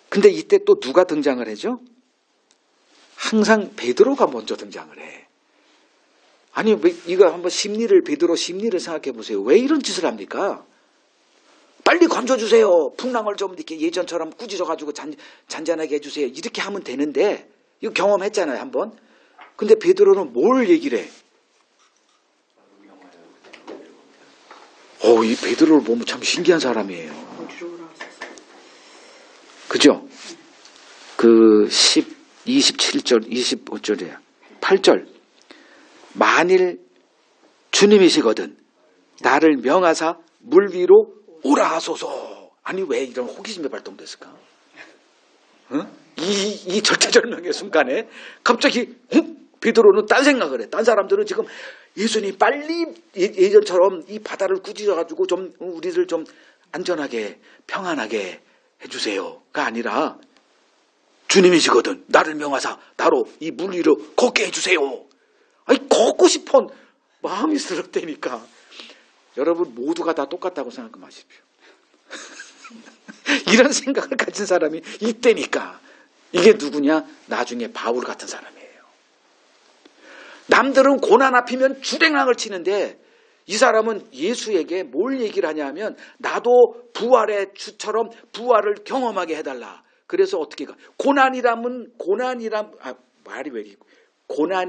근데 이때 또 누가 등장을 하죠? 항상 베드로가 먼저 등장을 해. 아니, 이거 한번 베드로 심리를 생각해 보세요. 왜 이런 짓을 합니까? 빨리 건져주세요. 풍랑을 좀 이렇게 예전처럼 꾸짖어가지고 잔잔하게 해주세요. 이렇게 하면 되는데, 이거 경험했잖아요, 한번. 근데 베드로는 뭘 얘기를 해? 이 베드로를 보면 참 신기한 사람이에요. 그죠? 그 27절, 25절이에요. 8절. 만일 주님이시거든 나를 명하사 물 위로 오라 하소서. 아니, 왜 이런 호기심이 발동됐을까? 이 절대절명의 순간에 갑자기 베드로는 딴 생각을 해. 딴 사람들은 지금 예수님 빨리 예전처럼 이 바다를 꾸짖어가지고 좀 우리를 좀 안전하게 평안하게 해주세요가 아니라 주님이시거든 나를 명하사 나로 이 물 위로 걷게 해주세요. 아니, 걷고 싶은 마음이 스럽다니까. 여러분 모두가 다 똑같다고 생각 마십시오. 이런 생각을 가진 사람이 있다니까. 이게 누구냐? 나중에 바울 같은 사람이에요. 남들은 고난 앞이면 주랭랑을 치는데 이 사람은 예수에게 뭘 얘기를 하냐면 나도 부활의 주처럼 부활을 경험하게 해달라. 그래서 어떻게 가? 고난이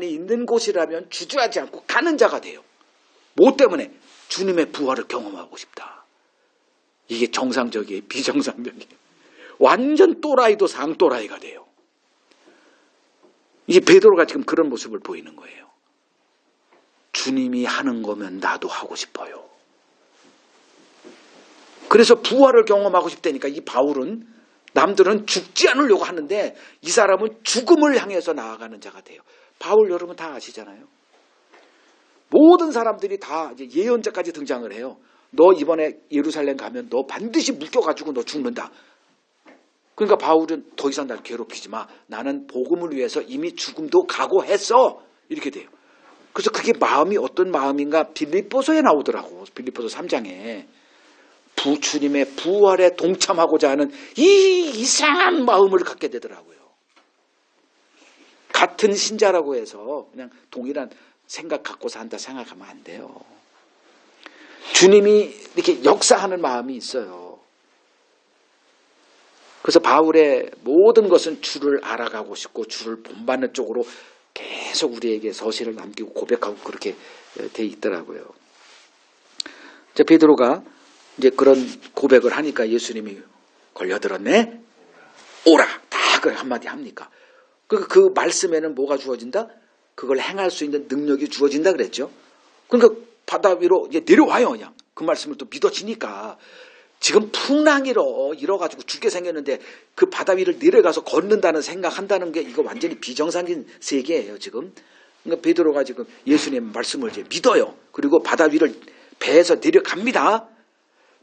있는 곳이라면 주저하지 않고 가는 자가 돼요. 뭐 때문에? 주님의 부활을 경험하고 싶다. 이게 정상적이에요, 비정상적이에요. 완전 또라이도 상또라이가 돼요. 이게 베드로가 지금 그런 모습을 보이는 거예요. 주님이 하는 거면 나도 하고 싶어요. 그래서 부활을 경험하고 싶다니까. 이 바울은, 남들은 죽지 않으려고 하는데 이 사람은 죽음을 향해서 나아가는 자가 돼요. 바울 여러분 다 아시잖아요. 모든 사람들이 다 이제 예언자까지 등장을 해요. 너 이번에 예루살렘 가면 너 반드시 묶여가지고 너 죽는다. 그러니까 바울은 더 이상 날 괴롭히지 마. 나는 복음을 위해서 이미 죽음도 각오했어. 이렇게 돼요. 그래서 그게 마음이 어떤 마음인가 빌립보서에 나오더라고. 빌립보서 3장에. 주님의 부활에 동참하고자 하는 이 이상한 마음을 갖게 되더라고요. 같은 신자라고 해서 그냥 동일한 생각 갖고 산다 생각하면 안 돼요. 주님이 이렇게 역사하는 마음이 있어요. 그래서 바울의 모든 것은 주를 알아가고 싶고 주를 본받는 쪽으로 계속 우리에게 서신을 남기고 고백하고 그렇게 돼 있더라고요. 이제 베드로가 이제 그런 고백을 하니까 예수님이 걸려들었네? 오라! 다 그 한마디 합니까? 그 말씀에는 뭐가 주어진다? 그걸 행할 수 있는 능력이 주어진다 그랬죠. 그러니까 바다 위로 이제 내려와요. 그냥 그 말씀을 또 믿어지니까 지금 풍랑이 일어가지고 죽게 생겼는데 그 바다 위를 내려가서 걷는다는 생각한다는 게 이거 완전히 비정상적인 세계예요 지금. 그러니까 베드로가 지금 예수님 말씀을 이제 믿어요. 그리고 바다 위를 배에서 내려갑니다.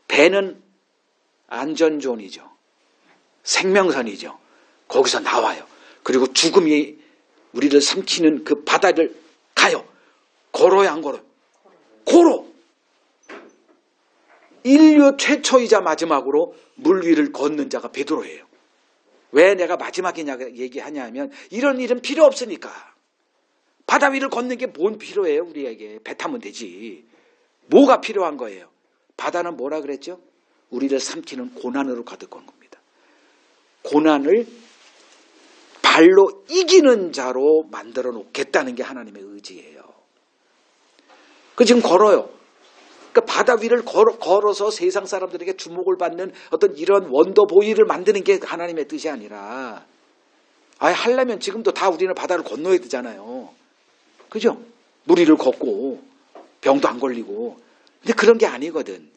배는 안전존이죠. 생명선이죠. 거기서 나와요. 그리고 죽음이 우리를 삼키는 그 바다를 가요. 걸어요 안 걸어요? 걸어. 인류 최초이자 마지막으로 물 위를 걷는 자가 베드로예요. 왜 내가 마지막이냐 얘기하냐면 이런 일은 필요 없으니까. 바다 위를 걷는 게 뭔 필요해요 우리에게. 배 타면 되지. 뭐가 필요한 거예요? 바다는 뭐라 그랬죠? 우리를 삼키는 고난으로 가득한 겁니다. 고난을 발로 이기는 자로 만들어 놓겠다는 게 하나님의 의지예요. 그 지금 걸어요. 그러니까 바다 위를 걸어서 세상 사람들에게 주목을 받는 어떤 이런 원더보이를 만드는 게 하나님의 뜻이 아니라 하려면 지금도 다 우리는 바다를 건너야 되잖아요. 그죠? 물 위를 걷고 병도 안 걸리고. 근데 그런 게 아니거든.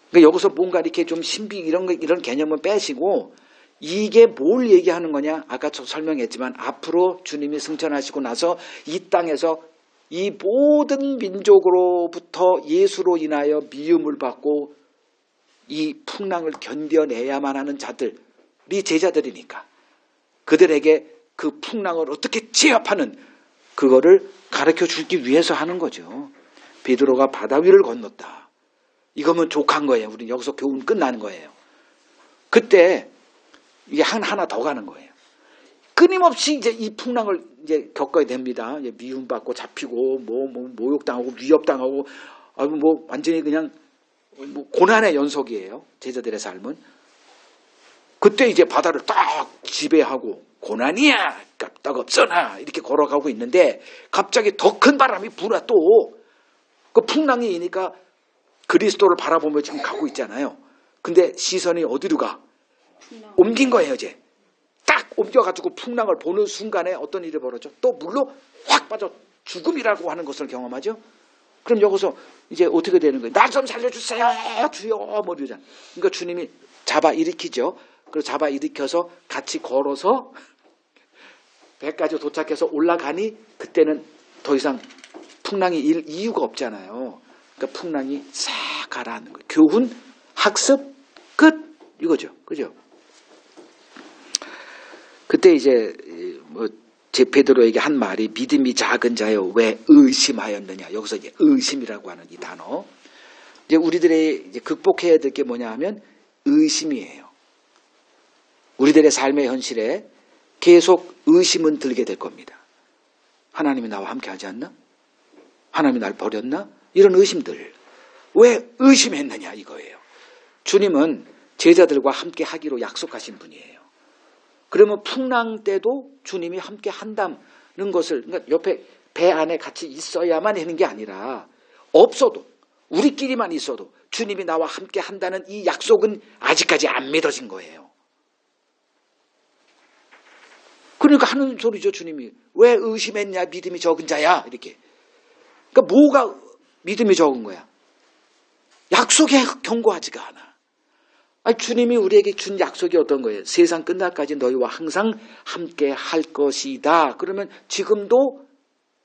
그러니까 여기서 뭔가 이렇게 좀 신비 이런 개념은 빼시고 이게 뭘 얘기하는 거냐? 아까 저 설명했지만 앞으로 주님이 승천하시고 나서 이 땅에서 이 모든 민족으로부터 예수로 인하여 미움을 받고 이 풍랑을 견뎌내야만 하는 자들이 제자들이니까 그들에게 그 풍랑을 어떻게 제압하는 그거를 가르쳐 주기 위해서 하는 거죠. 베드로가 바다 위를 건넜다. 이거면 족한 거예요. 우리는 여기서 교훈 끝나는 거예요. 그때 이게 하나 더 가는 거예요. 끊임없이 이제 이 풍랑을 이제 겪어야 됩니다. 이제 미움받고 잡히고 모욕당하고 위협당하고 완전히 그냥 고난의 연속이에요. 제자들의 삶은. 그때 이제 바다를 딱 지배하고 고난이야 깝떡없어나 이렇게 걸어가고 있는데 갑자기 더 큰 바람이 불어 또. 그 풍랑이 이니까 그리스도를 바라보며 지금 가고 있잖아요. 근데 시선이 어디로 가? 옮긴 거예요 이제. 딱 옮겨가지고 풍랑을 보는 순간에 어떤 일이 벌어져? 또 물로 확 빠져 죽음이라고 하는 것을 경험하죠. 그럼 여기서 이제 어떻게 되는 거예요? 날 좀 살려주세요 주여 뭐 이러잖아요. 그러니까 주님이 잡아 일으키죠. 그리고 잡아 일으켜서 같이 걸어서 배까지 도착해서 올라가니 그때는 더 이상 풍랑이 일 이유가 없잖아요. 그러니까 풍랑이 싹 가라앉는 거예요. 교훈, 학습, 끝 이거죠. 그죠? 그때 이제 제 베드로에게 한 말이 믿음이 작은 자여 왜 의심하였느냐. 여기서 이제 의심이라고 하는 이 단어. 이제 우리들의 이제 극복해야 될 게 뭐냐 하면 의심이에요. 우리들의 삶의 현실에 계속 의심은 들게 될 겁니다. 하나님이 나와 함께 하지 않나? 하나님이 날 버렸나? 이런 의심들. 왜 의심했느냐 이거예요. 주님은 제자들과 함께 하기로 약속하신 분이에요. 그러면 풍랑 때도 주님이 함께 한다는 것을 그러니까 옆에 배 안에 같이 있어야만 하는 게 아니라 없어도 우리끼리만 있어도 주님이 나와 함께 한다는 이 약속은 아직까지 안 믿어진 거예요. 그러니까 하는 소리죠 주님이. 왜 의심했냐 믿음이 적은 자야 이렇게. 그러니까 뭐가 믿음이 적은 거야? 약속에 견고하지가 않아. 아니, 주님이 우리에게 준 약속이 어떤 거예요? 세상 끝날까지 너희와 항상 함께 할 것이다. 그러면 지금도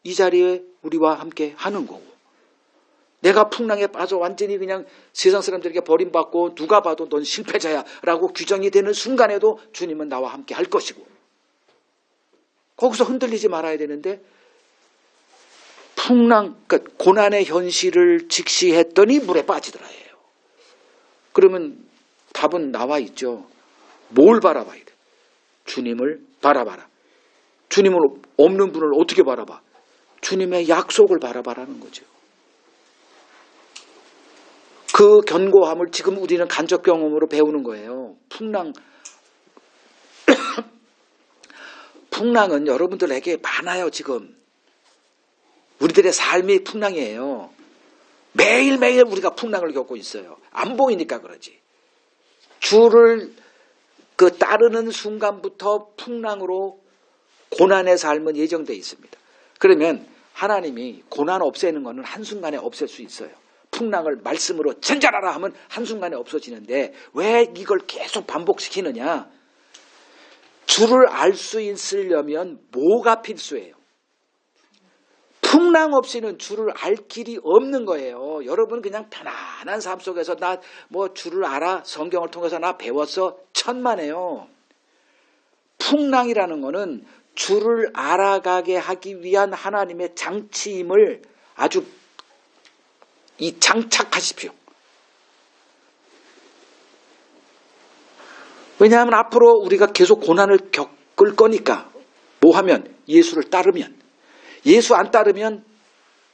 이 자리에 우리와 함께 하는 거고. 내가 풍랑에 빠져 완전히 그냥 세상 사람들에게 버림받고 누가 봐도 넌 실패자야 라고 규정이 되는 순간에도 주님은 나와 함께 할 것이고. 거기서 흔들리지 말아야 되는데 풍랑, 그러니까 고난의 현실을 직시했더니 물에 빠지더라 해요. 그러면 답은 나와 있죠. 뭘 바라봐야 돼? 주님을 바라봐라. 주님을 없는 분을 어떻게 바라봐? 주님의 약속을 바라봐라는 거죠. 그 견고함을 지금 우리는 간접 경험으로 배우는 거예요. 풍랑은 여러분들에게 많아요 지금. 우리들의 삶이 풍랑이에요. 매일매일 우리가 풍랑을 겪고 있어요. 안 보이니까 그러지. 주를 따르는 순간부터 풍랑으로 고난의 삶은 예정되어 있습니다. 그러면 하나님이 고난 없애는 것은 한순간에 없앨 수 있어요. 풍랑을 말씀으로 전전하라 하면 한순간에 없어지는데 왜 이걸 계속 반복시키느냐? 주를 알 수 있으려면 뭐가 필수예요? 풍랑 없이는 주를 알 길이 없는 거예요. 여러분 그냥 편안한 삶 속에서 나 뭐 주를 알아? 성경을 통해서 나 배웠어? 천만에요. 풍랑이라는 거는 주를 알아가게 하기 위한 하나님의 장치임을 아주 장착하십시오. 왜냐하면 앞으로 우리가 계속 고난을 겪을 거니까 뭐 하면? 예수를 따르면. 예수 안 따르면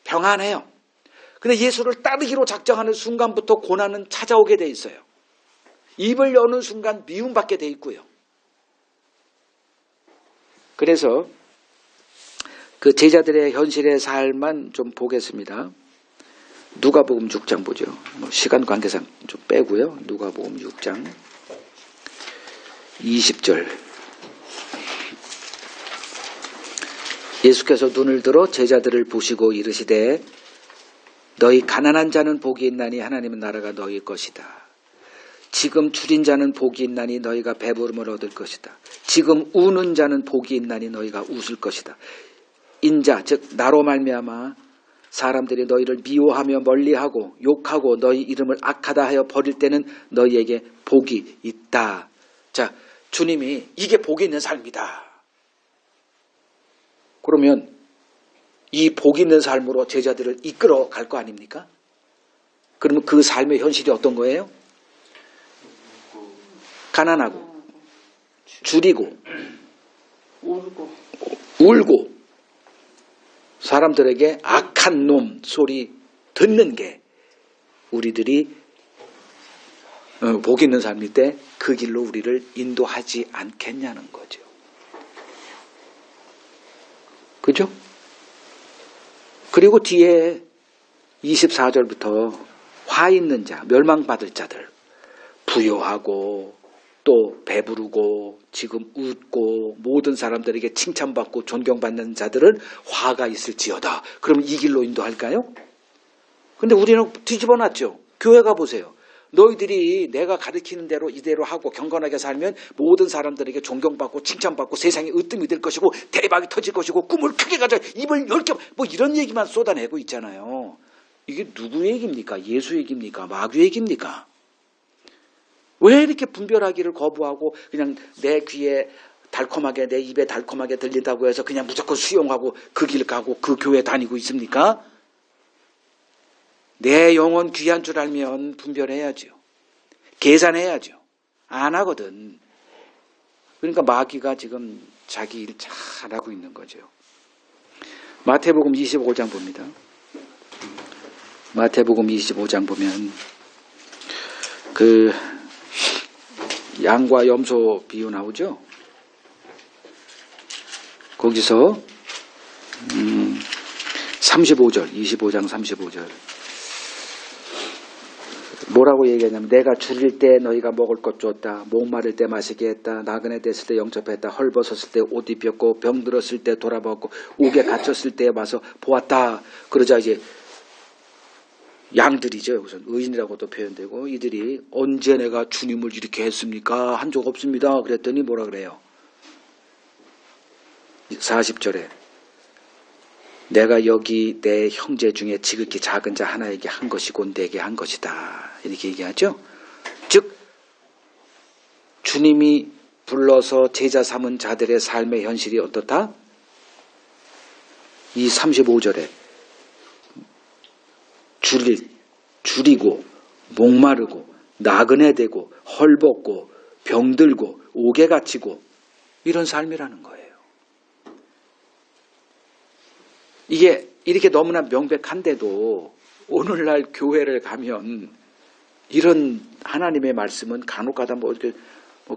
평안해요. 근데 예수를 따르기로 작정하는 순간부터 고난은 찾아오게 돼 있어요. 입을 여는 순간 미움받게 돼 있고요. 그래서 그 제자들의 현실의 삶만 좀 보겠습니다. 누가복음 6장 보죠. 시간 관계상 좀 빼고요. 누가복음 6장 20절. 예수께서 눈을 들어 제자들을 보시고 이르시되 너희 가난한 자는 복이 있나니 하나님의 나라가 너희 것이다. 지금 줄인 자는 복이 있나니 너희가 배부름을 얻을 것이다. 지금 우는 자는 복이 있나니 너희가 웃을 것이다. 인자 즉 나로 말미암아 사람들이 너희를 미워하며 멀리하고 욕하고 너희 이름을 악하다 하여 버릴 때는 너희에게 복이 있다. 자, 주님이 이게 복이 있는 삶이다. 그러면 이 복 있는 삶으로 제자들을 이끌어 갈 거 아닙니까? 그러면 그 삶의 현실이 어떤 거예요? 가난하고 줄이고 울고 사람들에게 악한 놈 소리 듣는 게 우리들이 복 있는 삶일 때 그 길로 우리를 인도하지 않겠냐는 거죠. 그죠? 그리고 뒤에 24절부터 화 있는 자, 멸망받을 자들, 부요하고 또 배부르고 지금 웃고 모든 사람들에게 칭찬받고 존경받는 자들은 화가 있을지어다. 그럼 이 길로 인도할까요? 근데 우리는 뒤집어 놨죠. 교회 가보세요. 너희들이 내가 가르치는 대로 이대로 하고 경건하게 살면 모든 사람들에게 존경받고 칭찬받고 세상에 으뜸이 될 것이고 대박이 터질 것이고 꿈을 크게 가져 입을 열게 뭐 이런 얘기만 쏟아내고 있잖아요. 이게 누구 얘기입니까? 예수 얘기입니까? 마귀 얘기입니까? 왜 이렇게 분별하기를 거부하고 그냥 내 귀에 달콤하게 내 입에 달콤하게 들린다고 해서 그냥 무조건 수용하고 그 길 가고 그 교회 다니고 있습니까? 내 영혼 귀한 줄 알면 분별해야죠. 계산해야죠. 안 하거든. 그러니까 마귀가 지금 자기 일 잘하고 있는 거죠. 마태복음 25장 봅니다. 마태복음 25장 보면 그 양과 염소 비유 나오죠. 거기서 35절 25장 35절 뭐라고 얘기하냐면 내가 줄일 때 너희가 먹을 것 줬다. 목마를 때 마시게 했다. 나그네 됐을 때 영접했다. 헐벗었을 때 옷 입혔고 병들었을 때 돌아봤고 옥에 갇혔을 때 와서 보았다. 그러자 이제 양들이죠. 여기서는 의인이라고도 표현되고 이들이 언제 내가 주님을 이렇게 했습니까? 한 적 없습니다. 그랬더니 뭐라 그래요? 40절에 내가 여기 내 형제 중에 지극히 작은 자 하나에게 한 것이고 내게 한 것이다. 이렇게 얘기하죠. 즉 주님이 불러서 제자 삼은 자들의 삶의 현실이 어떻다? 이 35절에 줄이고 목마르고 나그네 되고 헐벗고 병들고 옥에 갇히고 이런 삶이라는 거예요. 이게 이렇게 너무나 명백한데도 오늘날 교회를 가면 이런 하나님의 말씀은 간혹가다 뭐 이렇게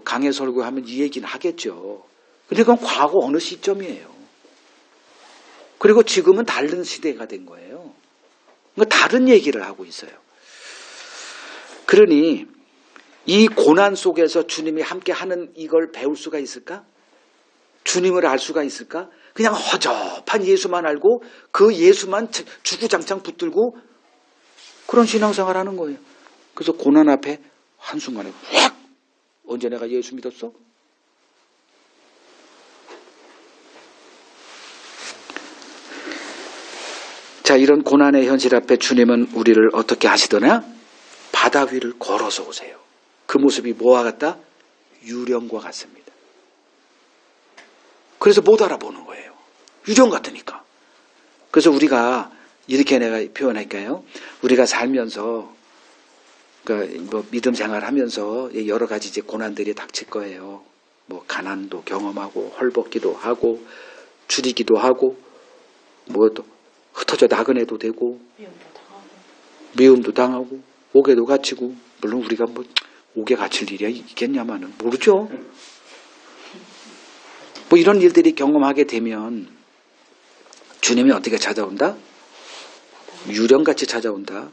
강해 설교하면 이 얘기는 하겠죠. 근데 그건 과거 어느 시점이에요. 그리고 지금은 다른 시대가 된 거예요. 그러니까 다른 얘기를 하고 있어요. 그러니 이 고난 속에서 주님이 함께 하는 이걸 배울 수가 있을까? 주님을 알 수가 있을까? 그냥 허접한 예수만 알고 그 예수만 주구장창 붙들고 그런 신앙생활 하는 거예요. 그래서 고난 앞에 한순간에 확! 언제 내가 예수 믿었어? 자, 이런 고난의 현실 앞에 주님은 우리를 어떻게 하시더냐? 바다 위를 걸어서 오세요. 그 모습이 뭐와 같다? 유령과 같습니다. 그래서 못 알아보는 거예요. 유령 같으니까. 그래서 우리가 이렇게 내가 표현할까요? 우리가 살면서 그러니까 뭐 믿음 생활하면서 여러 가지 이제 고난들이 닥칠 거예요. 뭐 가난도 경험하고 헐벗기도 하고 줄이기도 하고 뭐 또 흩어져 나그네도 되고 미움도 당하고 옥에도 갇히고 물론 우리가 뭐 옥에 갇힐 일이 있겠냐마는 모르죠. 뭐 이런 일들이 경험하게 되면 주님이 어떻게 찾아온다? 유령같이 찾아온다.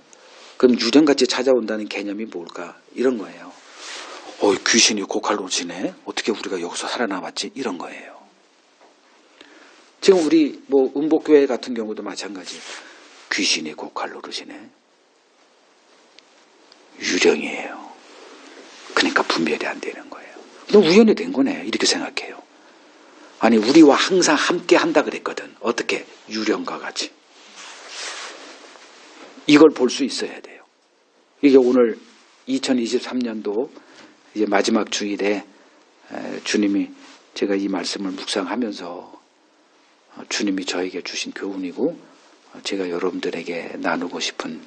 그럼 유령같이 찾아온다는 개념이 뭘까? 이런 거예요. 귀신이 고칼로 치네. 어떻게 우리가 여기서 살아남았지? 이런 거예요. 지금 우리 뭐 음복교회 같은 경우도 마찬가지. 귀신이 고칼로 치네. 유령이에요. 그러니까 분별이 안 되는 거예요. 너무 우연히 된 거네. 이렇게 생각해요. 아니 우리와 항상 함께 한다 그랬거든. 어떻게? 유령과 같이. 이걸 볼 수 있어야 돼요. 이게 오늘 2023년도 이제 마지막 주일에 주님이 제가 이 말씀을 묵상하면서 주님이 저에게 주신 교훈이고 제가 여러분들에게 나누고 싶은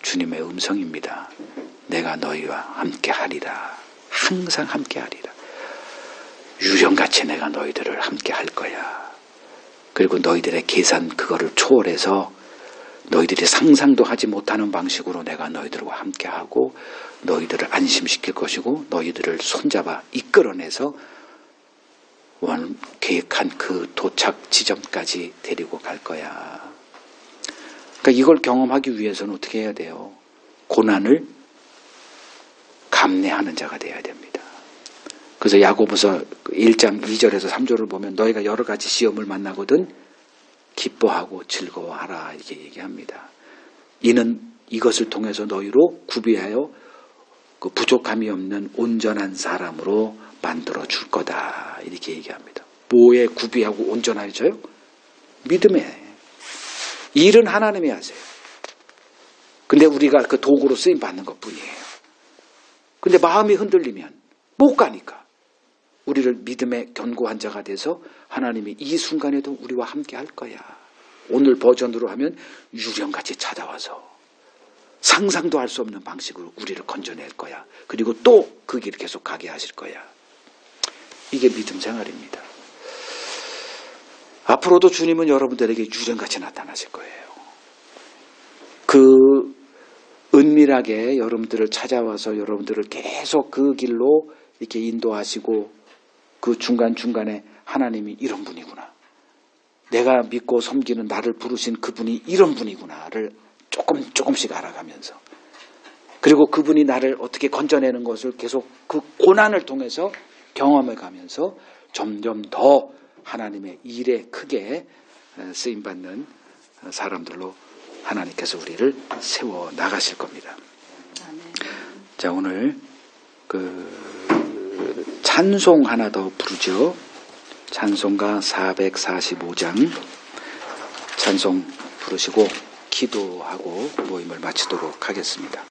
주님의 음성입니다. 내가 너희와 함께 하리라. 항상 함께 하리라. 유령같이 내가 너희들을 함께 할 거야. 그리고 너희들의 계산 그거를 초월해서 너희들이 상상도 하지 못하는 방식으로 내가 너희들과 함께하고 너희들을 안심시킬 것이고 너희들을 손잡아 이끌어내서 계획한 그 도착 지점까지 데리고 갈 거야. 그러니까 이걸 경험하기 위해서는 어떻게 해야 돼요? 고난을 감내하는 자가 되어야 됩니다. 그래서 야고보서 1장 2절에서 3절을 보면 너희가 여러 가지 시험을 만나거든 기뻐하고 즐거워하라 이렇게 얘기합니다. 이는 이것을 통해서 너희로 구비하여 그 부족함이 없는 온전한 사람으로 만들어 줄 거다 이렇게 얘기합니다. 뭐에 구비하고 온전해져요? 믿음에. 일은 하나님이 하세요. 근데 우리가 그 도구로 쓰임 받는 것 뿐이에요. 근데 마음이 흔들리면 못 가니까 우리를 믿음의 견고한 자가 돼서 하나님이 이 순간에도 우리와 함께 할 거야. 오늘 버전으로 하면 유령같이 찾아와서 상상도 할 수 없는 방식으로 우리를 건져낼 거야. 그리고 또 그 길을 계속 가게 하실 거야. 이게 믿음 생활입니다. 앞으로도 주님은 여러분들에게 유령같이 나타나실 거예요. 그 은밀하게 여러분들을 찾아와서 여러분들을 계속 그 길로 이렇게 인도하시고 그 중간중간에 하나님이 이런 분이구나. 내가 믿고 섬기는 나를 부르신 그분이 이런 분이구나를 조금씩 알아가면서 그리고 그분이 나를 어떻게 건져내는 것을 계속 그 고난을 통해서 경험해 가면서 점점 더 하나님의 일에 크게 쓰임받는 사람들로 하나님께서 우리를 세워 나가실 겁니다. 자, 오늘 찬송 하나 더 부르죠. 찬송가 445장 찬송 부르시고 기도하고 모임을 마치도록 하겠습니다.